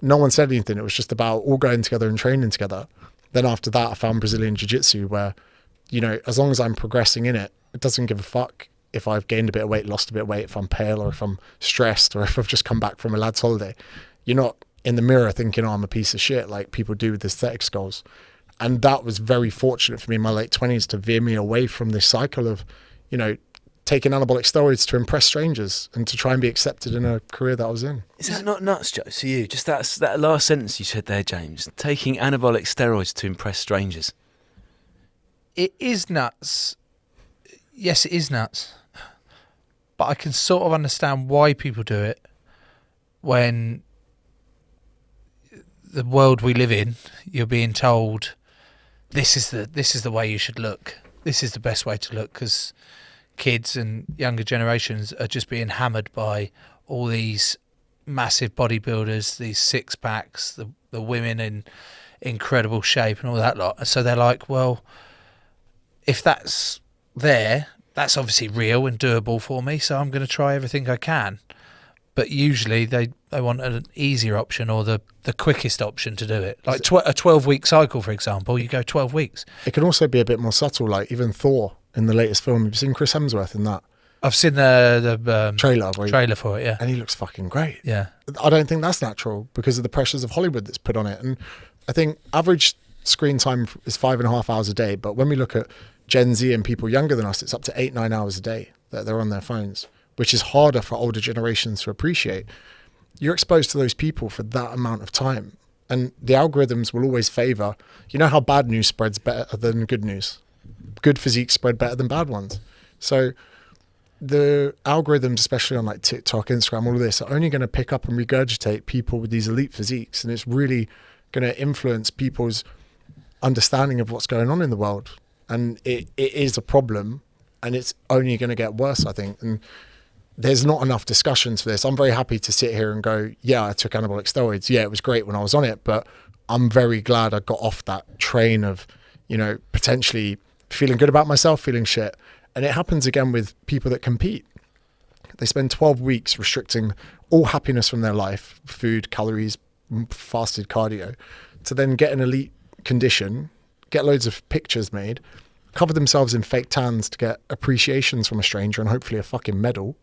no one said anything. It was just about all going together and training together. Then after that, I found Brazilian Jiu-Jitsu where, you know, as long as I'm progressing in it, it doesn't give a fuck if I've gained a bit of weight, lost a bit of weight, if I'm pale or if I'm stressed or if I've just come back from a lad's holiday. You're not in the mirror thinking, oh, I'm a piece of shit, like people do with aesthetics goals. And that was very fortunate for me in my late 20s to veer me away from this cycle of, you know, taking anabolic steroids to impress strangers and to try and be accepted in a career that I was in. Is that not nuts, Joe, to you? Just that last sentence you said there, James. Taking anabolic steroids to impress strangers. It is nuts. Yes, it is nuts. But I can sort of understand why people do it when the world we live in, you're being told this is the way you should look. This is the best way to look, because kids and younger generations are just being hammered by all these massive bodybuilders, these six packs, the women in incredible shape and all that lot. So they're like, well, if that's there, that's obviously real and doable for me, so I'm going to try everything I can. But usually they want an easier option or the quickest option to do it. Like a 12-week cycle, for example, you go 12 weeks. It can also be a bit more subtle, like even Thor in the latest film. You've seen Chris Hemsworth in that? I've seen the trailer for it, yeah. And he looks fucking great. Yeah. I don't think that's natural because of the pressures of Hollywood that's put on it. And I think average screen time is 5.5 hours a day. But when we look at Gen Z and people younger than us, it's up to 8-9 hours a day that they're on their phones, which is harder for older generations to appreciate. You're exposed to those people for that amount of time. And the algorithms will always favor, you know how bad news spreads better than good news? Good physiques spread better than bad ones. So the algorithms, especially on like TikTok, Instagram, all of this, are only going to pick up and regurgitate people with these elite physiques. And it's really going to influence people's understanding of what's going on in the world. And it is a problem, and it's only going to get worse, I think. And there's not enough discussions for this. I'm very happy to sit here and go, yeah, I took anabolic steroids. Yeah, it was great when I was on it, but I'm very glad I got off that train of, you know, potentially feeling good about myself, feeling shit. And it happens again with people that compete. They spend 12 weeks restricting all happiness from their life, food, calories, fasted cardio, to then get an elite condition, get loads of pictures made, cover themselves in fake tans to get appreciations from a stranger and hopefully a fucking medal.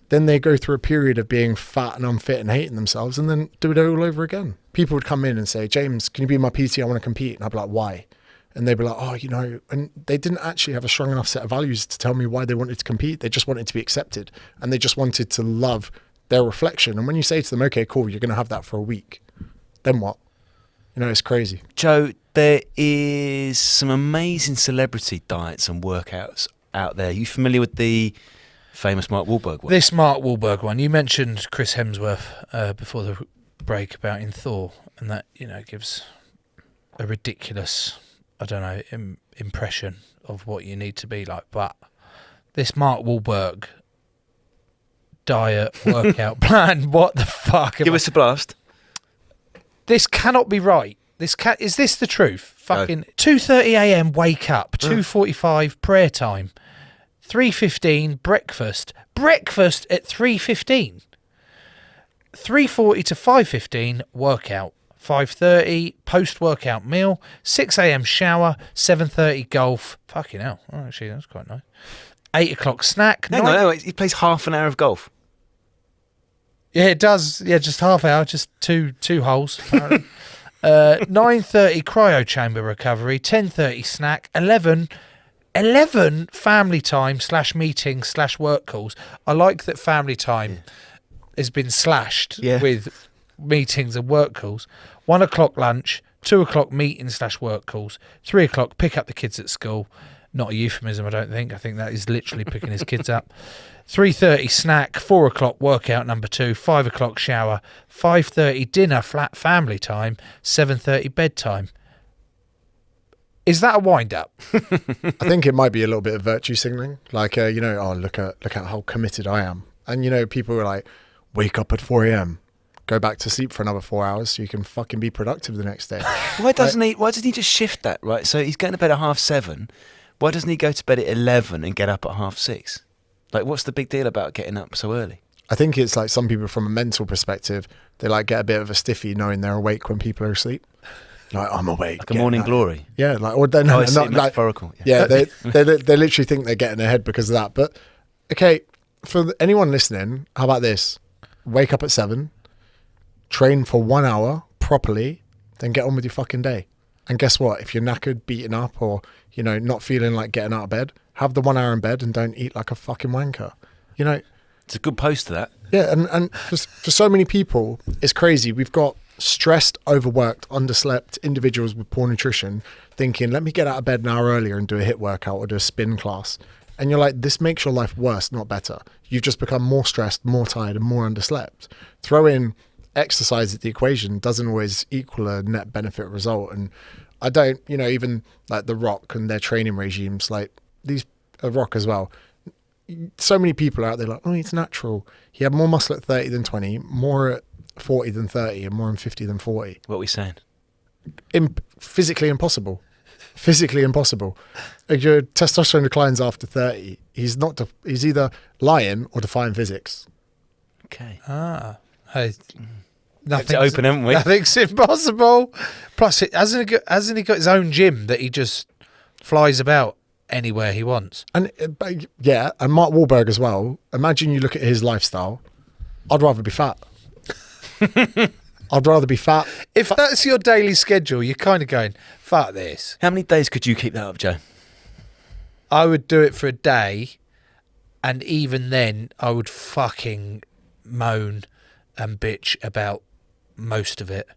Then they go through a period of being fat and unfit and hating themselves and then do it all over again. People would come in and say, James, can you be my PT? I want to compete. And I'd be like, why? And they'd be like, oh, you know, and they didn't actually have a strong enough set of values to tell me why they wanted to compete. They just wanted to be accepted and they just wanted to love their reflection. And when you say to them, okay, cool, you're going to have that for a week, then what? You know, it's crazy. Joe, there is some amazing celebrity diets and workouts out there. Are you familiar with the famous Mark Wahlberg one? This Mark Wahlberg one. You mentioned Chris Hemsworth before the break about in Thor, and that, you know, gives a ridiculous, I don't know, impression of what you need to be like. But this Mark Wahlberg diet workout plan, what the fuck? Give us a blast. This cannot be right. Is this the truth? Fucking 2:30 a.m. wake up, 2:45 prayer time, 3:15 breakfast at 3:15, 3:40 to 5:15 workout, 5:30 post workout meal, 6 a.m. shower, 7:30 golf. Fucking hell! Oh, actually, that's quite nice. 8 o'clock snack. Hang on, he plays half an hour of golf. Yeah, it does. Yeah, just half hour, just two holes. 9:30 cryo chamber recovery, 10:30 snack, 11 family time / meeting / work calls. I like that family time has been slashed with meetings and work calls. 1 o'clock lunch, 2 o'clock meeting / work calls, 3 o'clock pick up the kids at school. Not a euphemism, I don't think. I think that is literally picking his kids up. 3:30 snack, 4 o'clock workout number 2, 5 o'clock shower, 5:30 dinner flat family time, 7:30 bedtime. Is that a wind up? I think it might be a little bit of virtue signaling. Like, you know, oh, look at how committed I am. And, you know, people are like, wake up at 4 a.m., go back to sleep for another 4 hours so you can fucking be productive the next day. Why doesn't he just shift that, right? So he's going to bed at 7:30. Why doesn't he go to bed at 11 and get up at 6:30? Like, what's the big deal about getting up so early? I think it's like some people from a mental perspective, they like get a bit of a stiffy knowing they're awake when people are asleep. Like, I'm awake. Like a morning glory. Yeah, like, or they're Oh, not, it's like, metaphorical. yeah, they literally think they're getting ahead because of that. But okay, for anyone listening, how about this? Wake up at 7, train for 1 hour properly, then get on with your fucking day. And guess what? If you're knackered, beaten up, or, you know, not feeling like getting out of bed, have the 1 hour in bed and don't eat like a fucking wanker. You know, It's a good post to that. yeah, and for so many people, it's crazy. We've got stressed, overworked, underslept individuals with poor nutrition thinking, let me get out of bed an hour earlier and do a HIIT workout or do a spin class. And you're like, this makes your life worse, not better. You've just become more stressed, more tired, and more underslept. Throw in exercise at the equation, doesn't always equal a net benefit result. And I don't, you know, even like The Rock and their training regimes, like these, Rock as well. So many people are out there like, oh, it's natural. He had more muscle at 30 than 20, more at 40 than 30, and more in 50 than 40. What are we saying? Physically impossible. Physically impossible. If your testosterone declines after 30, he's either lying or defying physics. Okay. Hey, It's open, haven't we? Nothing's impossible. Plus, hasn't he got his own gym that he just flies about anywhere he wants? And yeah, and Mark Wahlberg as well. Imagine you look at his lifestyle. I'd rather be fat. I'd rather be fat. If that's your daily schedule, you're kind of going, fuck this. How many days could you keep that up, Joe? I would do it for a day, and even then, I would fucking moan and bitch about most of it,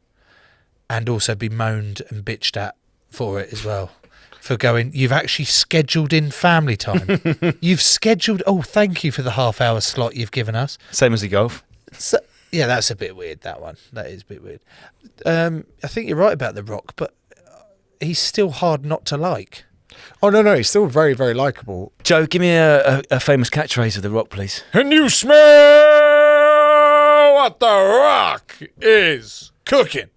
and also be moaned and bitched at for it as well. For going, you've actually scheduled in family time. You've scheduled, oh, thank you for the half-hour slot you've given us. Same as the golf. So, yeah, that's a bit weird, that one. That is a bit weird. I think you're right about The Rock, but he's still hard not to like. Oh, no, he's still very, very likeable. Joe, give me a famous catchphrase of The Rock, please. And you smell what The Rock is cooking.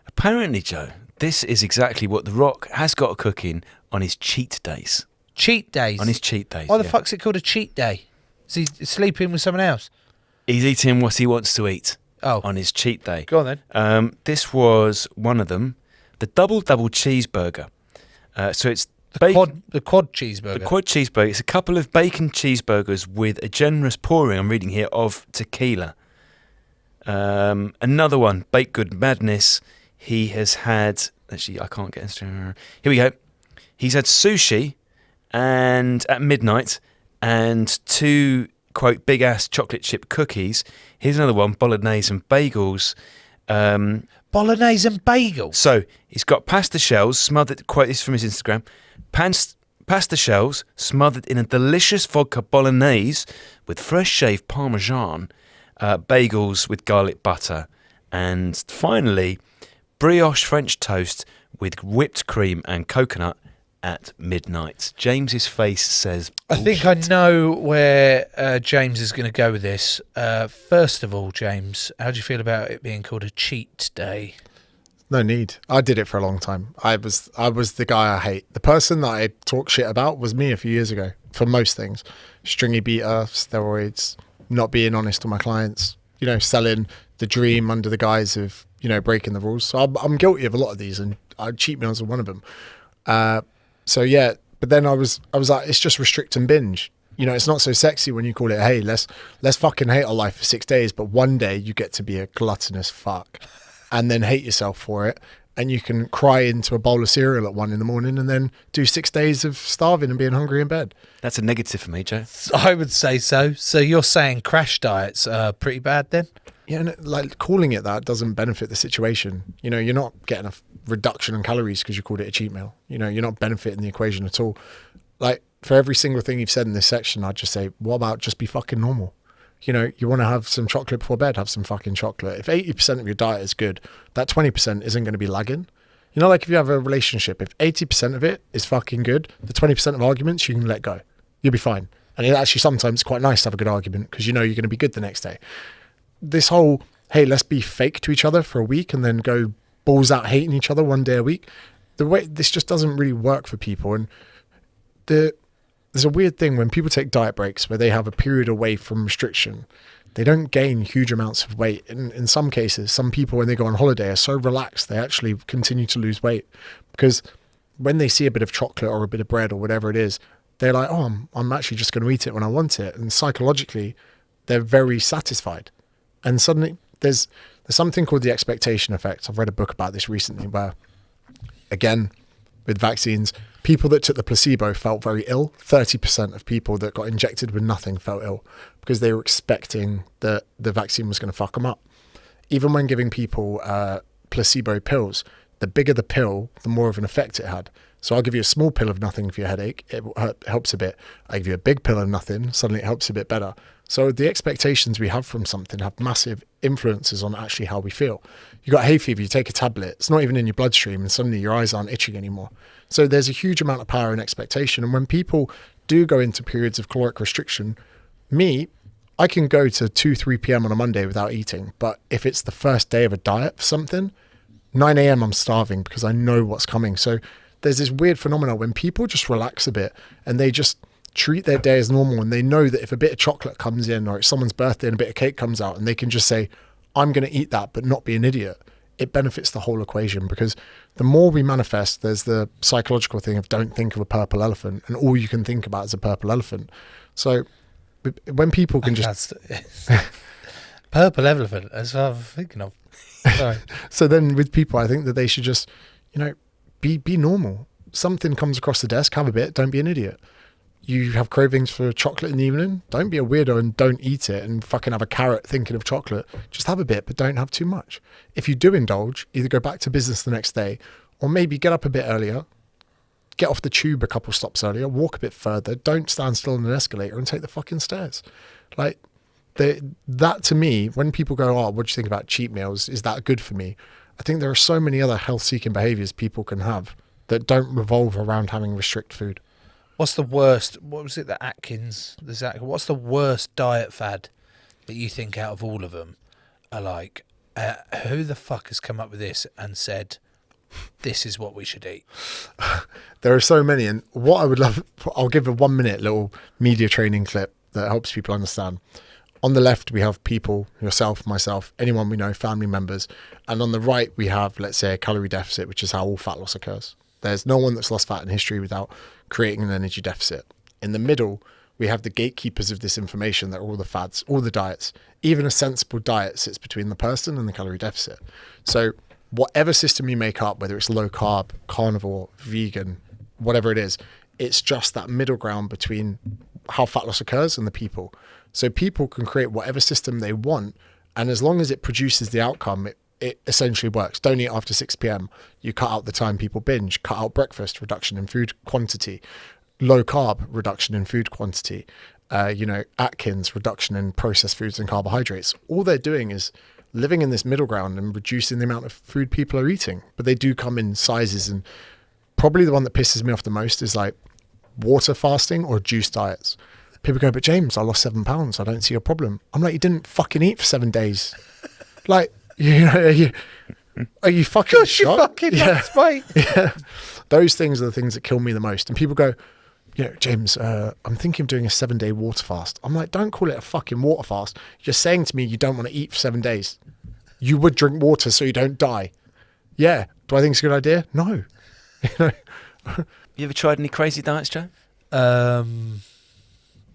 Apparently, Joe, this is exactly what The Rock has got cooking on his cheat days. Cheat days? On his cheat days, Why the yeah. fuck's it called a cheat day? Is he sleeping with someone else? He's eating what he wants to eat on Oh, his cheat day. go on then. This was one of them, the double cheeseburger. So it's The quad cheeseburger. The quad cheeseburger. It's a couple of bacon cheeseburgers with a generous pouring, I'm reading here, of tequila. Another one, baked good madness. He has had, actually, I can't get into. Here we go. He's had sushi and at midnight and 2, quote, big ass chocolate chip cookies. Here's another one, bolognese and bagels. Bolognese and bagels. So he's got pasta shells smothered, quote this from his Instagram, pasta shells smothered in a delicious vodka bolognese with fresh shaved parmesan, bagels with garlic butter, and finally brioche French toast with whipped cream and coconut at midnight. James's face says I think I know where James is going to go with this. First of all, James, how do you feel about it being called a cheat day? No need. I did it for a long time. I was the guy I hate. The person that I talk shit about was me a few years ago for most things. Stringy beater, steroids, not being honest to my clients, you know, selling the dream under the guise of, you know, breaking the rules. So I'm guilty of a lot of these, and cheat meals are one of them. So yeah, but then I was like, it's just restrict and binge. You know, it's not so sexy when you call it, hey, let's fucking hate our life for 6 days, but one day you get to be a gluttonous fuck and then hate yourself for it. And you can cry into a bowl of cereal at 1 a.m. and then do 6 days of starving and being hungry in bed. that's a negative for me, Joe. I would say so. So you're saying crash diets are pretty bad then? Yeah, and like calling it that doesn't benefit the situation. You know, you're not getting a reduction in calories because you called it a cheat meal. You know, you're not benefiting the equation at all. Like, for every single thing you've said in this section, I'd just say, what about just be fucking normal? You know, you want to have some chocolate before bed, have some fucking chocolate. If 80% of your diet is good, that 20% isn't going to be lagging. You know, like if you have a relationship, if 80% of it is fucking good, the 20% of arguments you can let go. You'll be fine. And it actually sometimes it's quite nice to have a good argument because you know you're going to be good the next day. This whole, hey, let's be fake to each other for a week and then go balls out hating each other one day a week. The way this just doesn't really work for people. And there's a weird thing when people take diet breaks where they have a period away from restriction. they don't gain huge amounts of weight. In some cases, some people, when they go on holiday, are so relaxed, they actually continue to lose weight, because when they see a bit of chocolate or a bit of bread or whatever it is, they're like, oh, I'm actually just going to eat it when I want it. And psychologically, they're very satisfied. And suddenly there's something called the expectation effect. I've read a book about this recently where, again, with vaccines, people that took the placebo felt very ill. 30% of people that got injected with nothing felt ill because they were expecting that the vaccine was going to fuck them up. Even when giving people placebo pills, the bigger the pill, the more of an effect it had. So I'll give you a small pill of nothing for your headache. It helps a bit. I give you a big pill of nothing. Suddenly it helps a bit better. So the expectations we have from something have massive influences on actually how we feel. You got hay fever, you take a tablet. It's not even in your bloodstream, and suddenly your eyes aren't itching anymore. So there's a huge amount of power in expectation. And when people do go into periods of caloric restriction, I can go to 2-3 p.m. on a Monday without eating. But if it's the first day of a diet for something, 9 a.m. I'm starving because I know what's coming. So there's this weird phenomenon when people just relax a bit and they just treat their day as normal, and they know that if a bit of chocolate comes in or it's someone's birthday and a bit of cake comes out, and they can just say, I'm going to eat that but not be an idiot, it benefits the whole equation. Because the more we manifest, there's the psychological thing of don't think of a purple elephant, and all you can think about is a purple elephant. So when people can just... Purple elephant, that's what I'm thinking of. Sorry. So then with people, I think that they should just, be normal. Something comes across the desk, have a bit, don't be an idiot. You have cravings for chocolate in the evening, don't be a weirdo and don't eat it and fucking have a carrot thinking of chocolate. Just have a bit, but don't have too much. If you do indulge, either go back to business the next day, or maybe get up a bit earlier, get off the tube a couple stops earlier, walk a bit further, don't stand still on an escalator and take the fucking stairs. Like, that to me, when people go, oh, what do you think about cheat meals? Is that good for me? I think there are so many other health-seeking behaviors people can have that don't revolve around having restrict food. What's the worst? What was it that Atkins? What's the worst diet fad that you think out of all of them are like, who the fuck has come up with this and said, this is what we should eat? There are so many. And what I would love, I'll give a 1 minute little media training clip that helps people understand. On the left, we have people, yourself, myself, anyone we know, family members. And on the right, we have, let's say, a calorie deficit, which is how all fat loss occurs. There's no one that's lost fat in history without creating an energy deficit. In the middle, we have the gatekeepers of this information that are all the fads, all the diets. Even a sensible diet sits between the person and the calorie deficit. So whatever system you make up, whether it's low carb, carnivore, vegan, whatever it is, it's just that middle ground between how fat loss occurs and the people. So people can create whatever system they want, and as long as it produces the outcome, it essentially works. Don't eat after 6 p.m. You cut out the time people binge, cut out breakfast, reduction in food quantity, low carb, reduction in food quantity, Atkins, reduction in processed foods and carbohydrates. All they're doing is living in this middle ground and reducing the amount of food people are eating. But they do come in sizes, and probably the one that pisses me off the most is like water fasting or juice diets. People go, but James, I lost 7 pounds. I don't see a problem. I'm like, you didn't fucking eat for 7 days. Like, are you fucking Gosh, you shot? fucking nuts, mate. Yeah. Those things are the things that kill me the most. And people go, James, I'm thinking of doing a 7-day water fast. I'm like, don't call it a fucking water fast. You're saying to me you don't want to eat for 7 days. You would drink water so you don't die. Yeah. Do I think it's a good idea? No. You ever tried any crazy diets, Joe?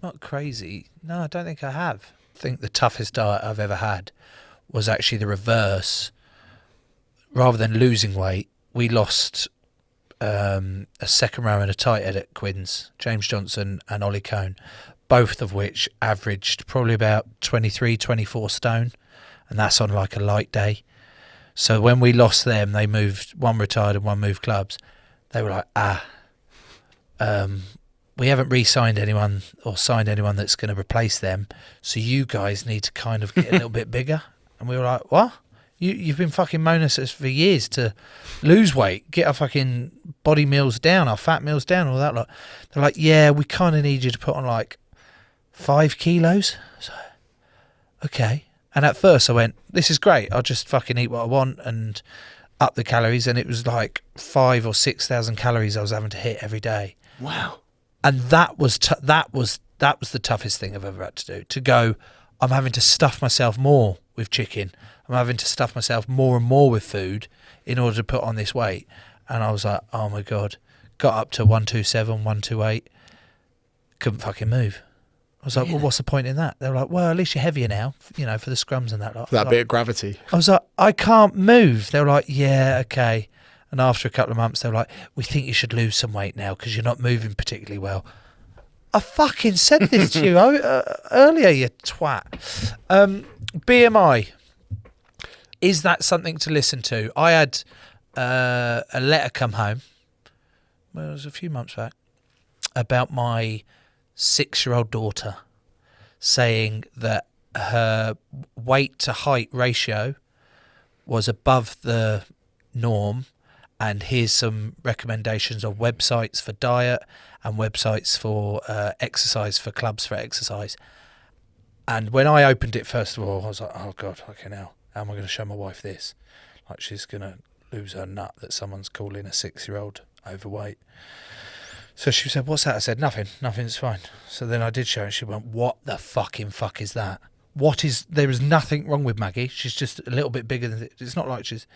Not crazy. No, I don't think I have. I think the toughest diet I've ever had was actually the reverse. Rather than losing weight, we lost a second row in a tight head at Quins, James Johnson and Ollie Cohn, both of which averaged probably about 23, 24 stone, and that's on like a light day. So when we lost them, they moved, one retired and one moved clubs. They were like, we haven't re-signed anyone or signed anyone that's going to replace them, so you guys need to kind of get a little bit bigger. And we were like, what? You've been fucking moaning at us for years to lose weight, get our fucking body meals down, our fat meals down, all that. They're like, yeah, we kind of need you to put on like 5 kilos. So, okay. And at first I went, this is great. I'll just fucking eat what I want and up the calories. And it was like 5,000 or 6,000 calories I was having to hit every day. Wow. And that was the toughest thing I've ever had to do. To go, I'm having to stuff myself more with chicken. I'm having to stuff myself more and more with food in order to put on this weight. And I was like, oh my God. Got up to 127, 128. Couldn't fucking move. I was like, well, what's the point in that? They were like, well, at least you're heavier now, for the scrums and that. For that bit of gravity. I was like, I can't move. They were like, yeah, okay. And after a couple of months, they were like, we think you should lose some weight now because you're not moving particularly well. I fucking said this to you earlier, you twat. BMI. Is that something to listen to? I had a letter come home. Well, it was a few months back. About my 6-year-old daughter saying that her weight to height ratio was above the norm, and here's some recommendations of websites for diet and websites for exercise, for clubs for exercise. And when I opened it, first of all, I was like, oh God, okay, now how am I going to show my wife this? Like, she's going to lose her nut that someone's calling a 6-year-old overweight. So she said, what's that? I said, nothing's fine. So then I did show her, and she went, what the fucking fuck is that? There is nothing wrong with Maggie. She's just a little bit bigger than, it's not like she's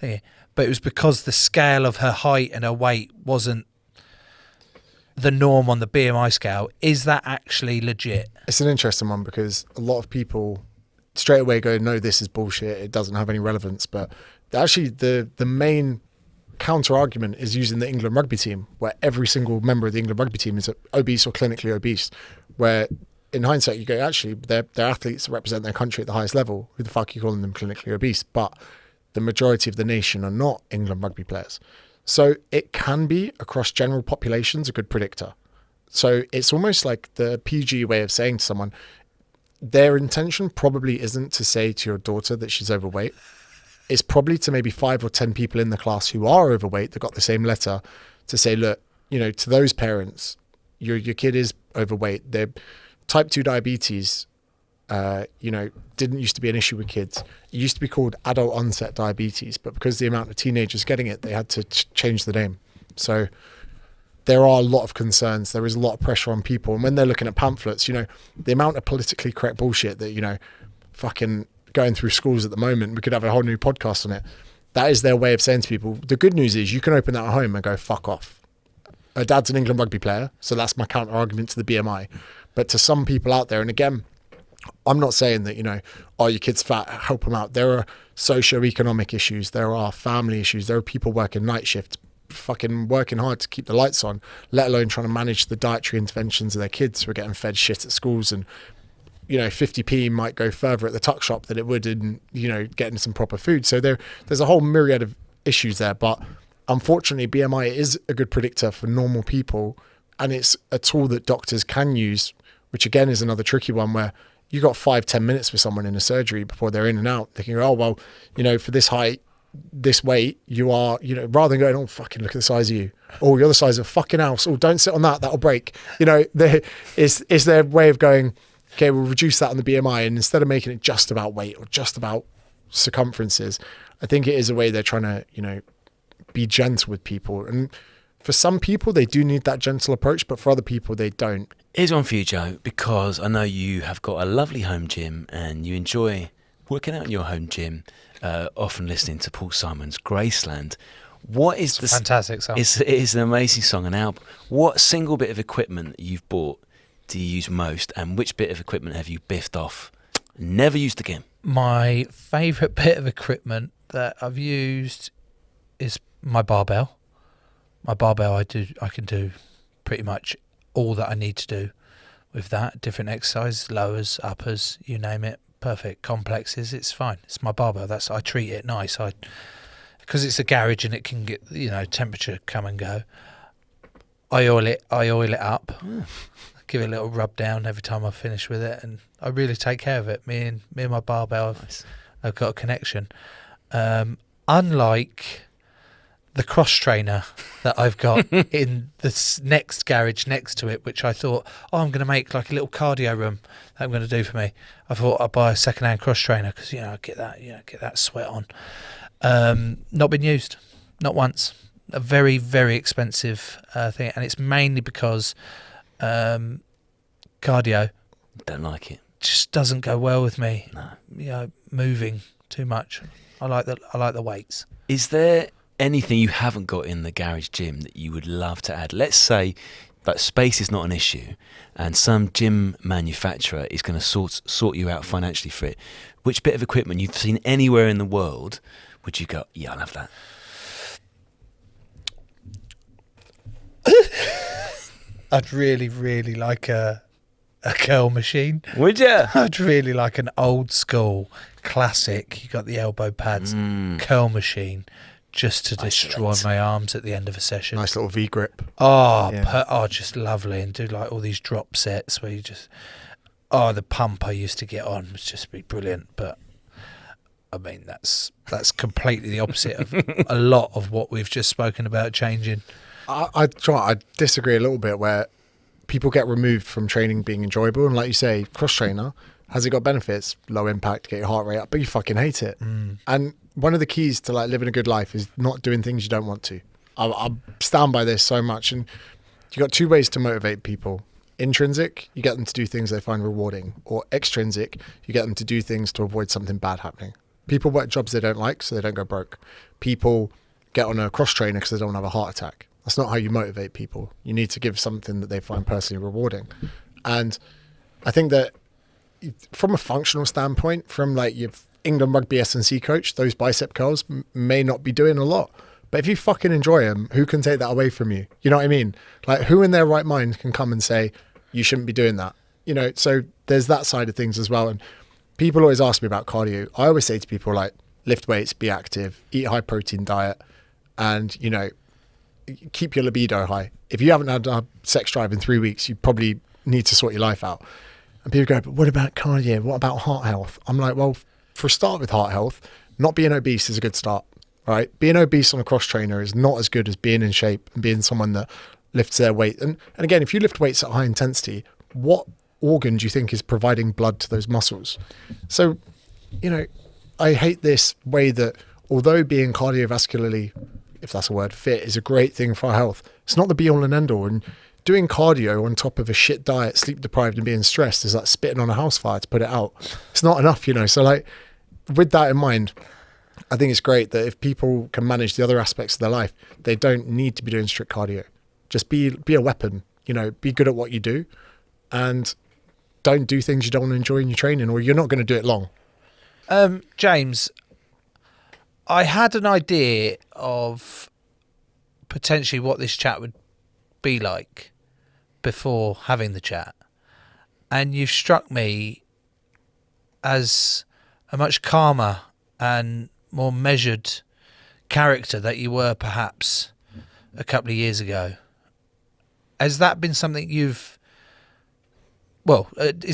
thingy. But it was because the scale of her height and her weight wasn't the norm on the BMI scale. Is that actually legit? It's an interesting one because a lot of people straight away go, no, this is bullshit. It doesn't have any relevance. But actually the main counter argument is using the England rugby team, where every single member of the England rugby team is obese or clinically obese, where in hindsight you go, actually they're athletes that represent their country at the highest level. Who the fuck are you calling them clinically obese? But the majority of the nation are not England rugby players. So it can be, across general populations, a good predictor. So it's almost like the PG way of saying to someone, their intention probably isn't to say to your daughter that she's overweight. It's probably to maybe 5 or 10 people in the class who are overweight that got the same letter to say, look, to those parents, your kid is overweight. Their type 2 diabetes, didn't used to be an issue with kids. It used to be called adult onset diabetes, but because the amount of teenagers getting it, they had to change the name. So there are a lot of concerns. There is a lot of pressure on people. And when they're looking at pamphlets, the amount of politically correct bullshit that, fucking going through schools at the moment, we could have a whole new podcast on it. That is their way of saying to people, the good news is you can open that at home and go, fuck off. Her dad's an England rugby player, so that's my counter argument to the BMI. But to some people out there, and again, I'm not saying that, your kid's fat, help them out. There are socio-economic issues. There are family issues. There are people working night shift, fucking working hard to keep the lights on, let alone trying to manage the dietary interventions of their kids who are getting fed shit at schools. And 50p might go further at the tuck shop than it would in, getting some proper food. So there's a whole myriad of issues there. But unfortunately, BMI is a good predictor for normal people. And it's a tool that doctors can use, which again is another tricky one where you got 5-10 minutes with someone in a surgery before they're in and out. They can go, oh, well, for this height, this weight, you are, rather than going, oh, fucking look at the size of you. Oh, you're the size of a fucking house. Oh, don't sit on that. That'll break. Is their way of going, okay, we'll reduce that on the BMI. And instead of making it just about weight or just about circumferences, I think it is a way they're trying to, be gentle with people. And for some people, they do need that gentle approach, but for other people, they don't. Here's one for you, Joe, because I know you have got a lovely home gym and you enjoy working out in your home gym, often listening to Paul Simon's Graceland. What is It's a fantastic song. It is an amazing song and album. What single bit of equipment you've bought do you use most, and which bit of equipment have you biffed off, never used again? My favourite bit of equipment that I've used is my barbell. My barbell, I can do pretty much all that I need to do with that. Different exercises, lowers, uppers, you name it. Perfect. Complexes, it's fine. It's my barbell. I treat it nice. Because it's a garage and it can get, temperature come and go. I oil it up. Give it a little rub down every time I finish with it, and I really take care of it. Me and my barbell, I've got a connection. Unlike the cross trainer that I've got in the next garage next to it, which I thought, I'm going to make like a little cardio room that I'm going to do for me. I thought I'd buy a second-hand cross trainer because get that sweat on. Not been used, not once. A very, very expensive thing, and it's mainly because cardio. Don't like it. just doesn't go well with me. No. You know, moving too much. I like the weights. Is there anything you haven't got in the garage gym that you would love to add? Let's say that space is not an issue and some gym manufacturer is going to sort you out financially for it. Which bit of equipment you've seen anywhere in the world would you go, yeah, I'll have that? I'd really, really like a curl machine. Would you? I'd really like an old school classic. You got the elbow pads, curl machine, just to destroy my arms at the end of a session. Nice little V grip. Oh, yeah. Just lovely, and do like all these drop sets where you just. Oh, the pump I used to get on was just be brilliant, but I mean that's completely the opposite of a lot of what we've just spoken about changing. I disagree a little bit where people get removed from training being enjoyable, and like you say, cross trainer, has it got benefits? Low impact, get your heart rate up, but you fucking hate it. And one of the keys to like living a good life is not doing things you don't want to. I stand by this so much, and you got two ways to motivate people. Intrinsic, you get them to do things they find rewarding, or extrinsic, you get them to do things to avoid something bad happening. People work jobs they don't like so they don't go broke. People get on a cross trainer because they don't have a heart attack. That's not how you motivate people. You need to give something that they find personally rewarding. And I think that from a functional standpoint, from like your England rugby S&C coach, those bicep curls may not be doing a lot. But if you fucking enjoy them, who can take that away from you? You know what I mean? Like, who in their right mind can come and say, you shouldn't be doing that? You know, so there's that side of things as well. And people always ask me about cardio. I always say to people, like, lift weights, be active, eat a high protein diet, and, you know, keep your libido high. If you haven't had a sex drive in 3 weeks, you probably need to sort your life out. And people go, but what about cardio? What about heart health? I'm like, well, for a start with heart health, not being obese is a good start, right? Being obese on a cross trainer is not as good as being in shape and being someone that lifts their weight. And again, if you lift weights at high intensity, what organ do you think is providing blood to those muscles? So, you know, I hate this way that although being cardiovascularly, if that's a word, fit is a great thing for our health, it's not the be all and end all. And doing cardio on top of a shit diet, sleep deprived and being stressed is like spitting on a house fire to put it out. It's not enough, you know. So like with that in mind, I think it's great that if people can manage the other aspects of their life, they don't need to be doing strict cardio. Just be a weapon, you know, be good at what you do and don't do things you don't want to enjoy in your training, or you're not going to do it long. James, I had an idea of potentially what this chat would be like before having the chat, and you've struck me as a much calmer and more measured character that you were perhaps a couple of years ago. Has that been something is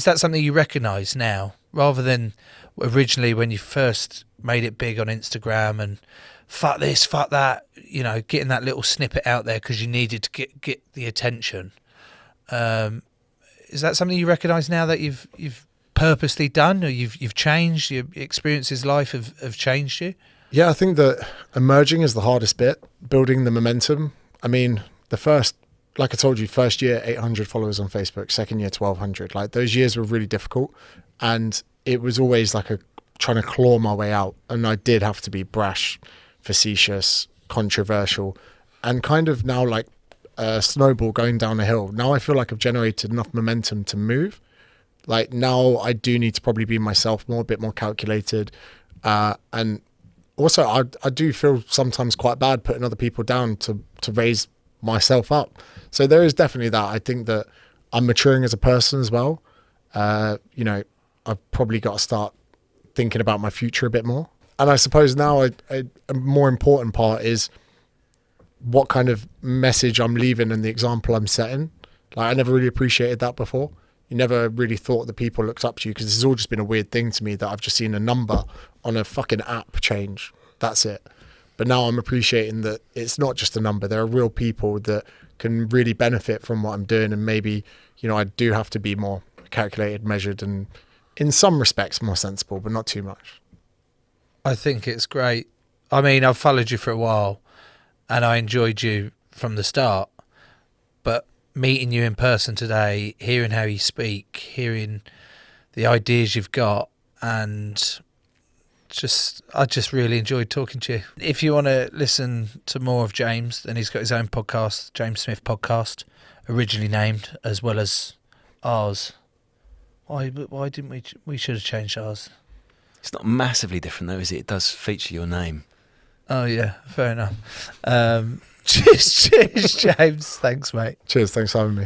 that something you recognise now, rather than originally when you first made it big on Instagram and fuck this, fuck that, you know, getting that little snippet out there because you needed to get the attention? Is that something you recognise now that you've purposely done, or you've changed? Your experiences life have changed you? Yeah, I think that emerging is the hardest bit, building the momentum. I mean, the first, like I told you, first year 800 followers on Facebook, second year 1200. Like those years were really difficult, and it was always like trying to claw my way out. And I did have to be brash, facetious, controversial, and kind of now like a snowball going down a hill. Now I feel like I've generated enough momentum to move. Like now I do need to probably be myself more, a bit more calculated. And also I do feel sometimes quite bad putting other people down to raise myself up. So there is definitely that. I think that I'm maturing as a person as well. You know, I've probably got to start thinking about my future a bit more. And I suppose now a more important part is what kind of message I'm leaving and the example I'm setting. Like I never really appreciated that before. You never really thought that people looked up to you, because this has all just been a weird thing to me that I've just seen a number on a fucking app change. That's it. But now I'm appreciating that it's not just a number. There are real people that can really benefit from what I'm doing. And maybe, you know, I do have to be more calculated, measured, and in some respects more sensible, but not too much. I think it's great. I mean, I've followed you for a while and I enjoyed you from the start, but meeting you in person today, hearing how you speak, hearing the ideas you've got, and I just really enjoyed talking to you. If you want to listen to more of James, then he's got his own podcast, James Smith Podcast, originally named, as well as ours. Why didn't we should have changed ours. It's not massively different though, is it? It does feature your name. Oh yeah, fair enough. Cheers, James. Thanks, mate. Cheers. Thanks for having me.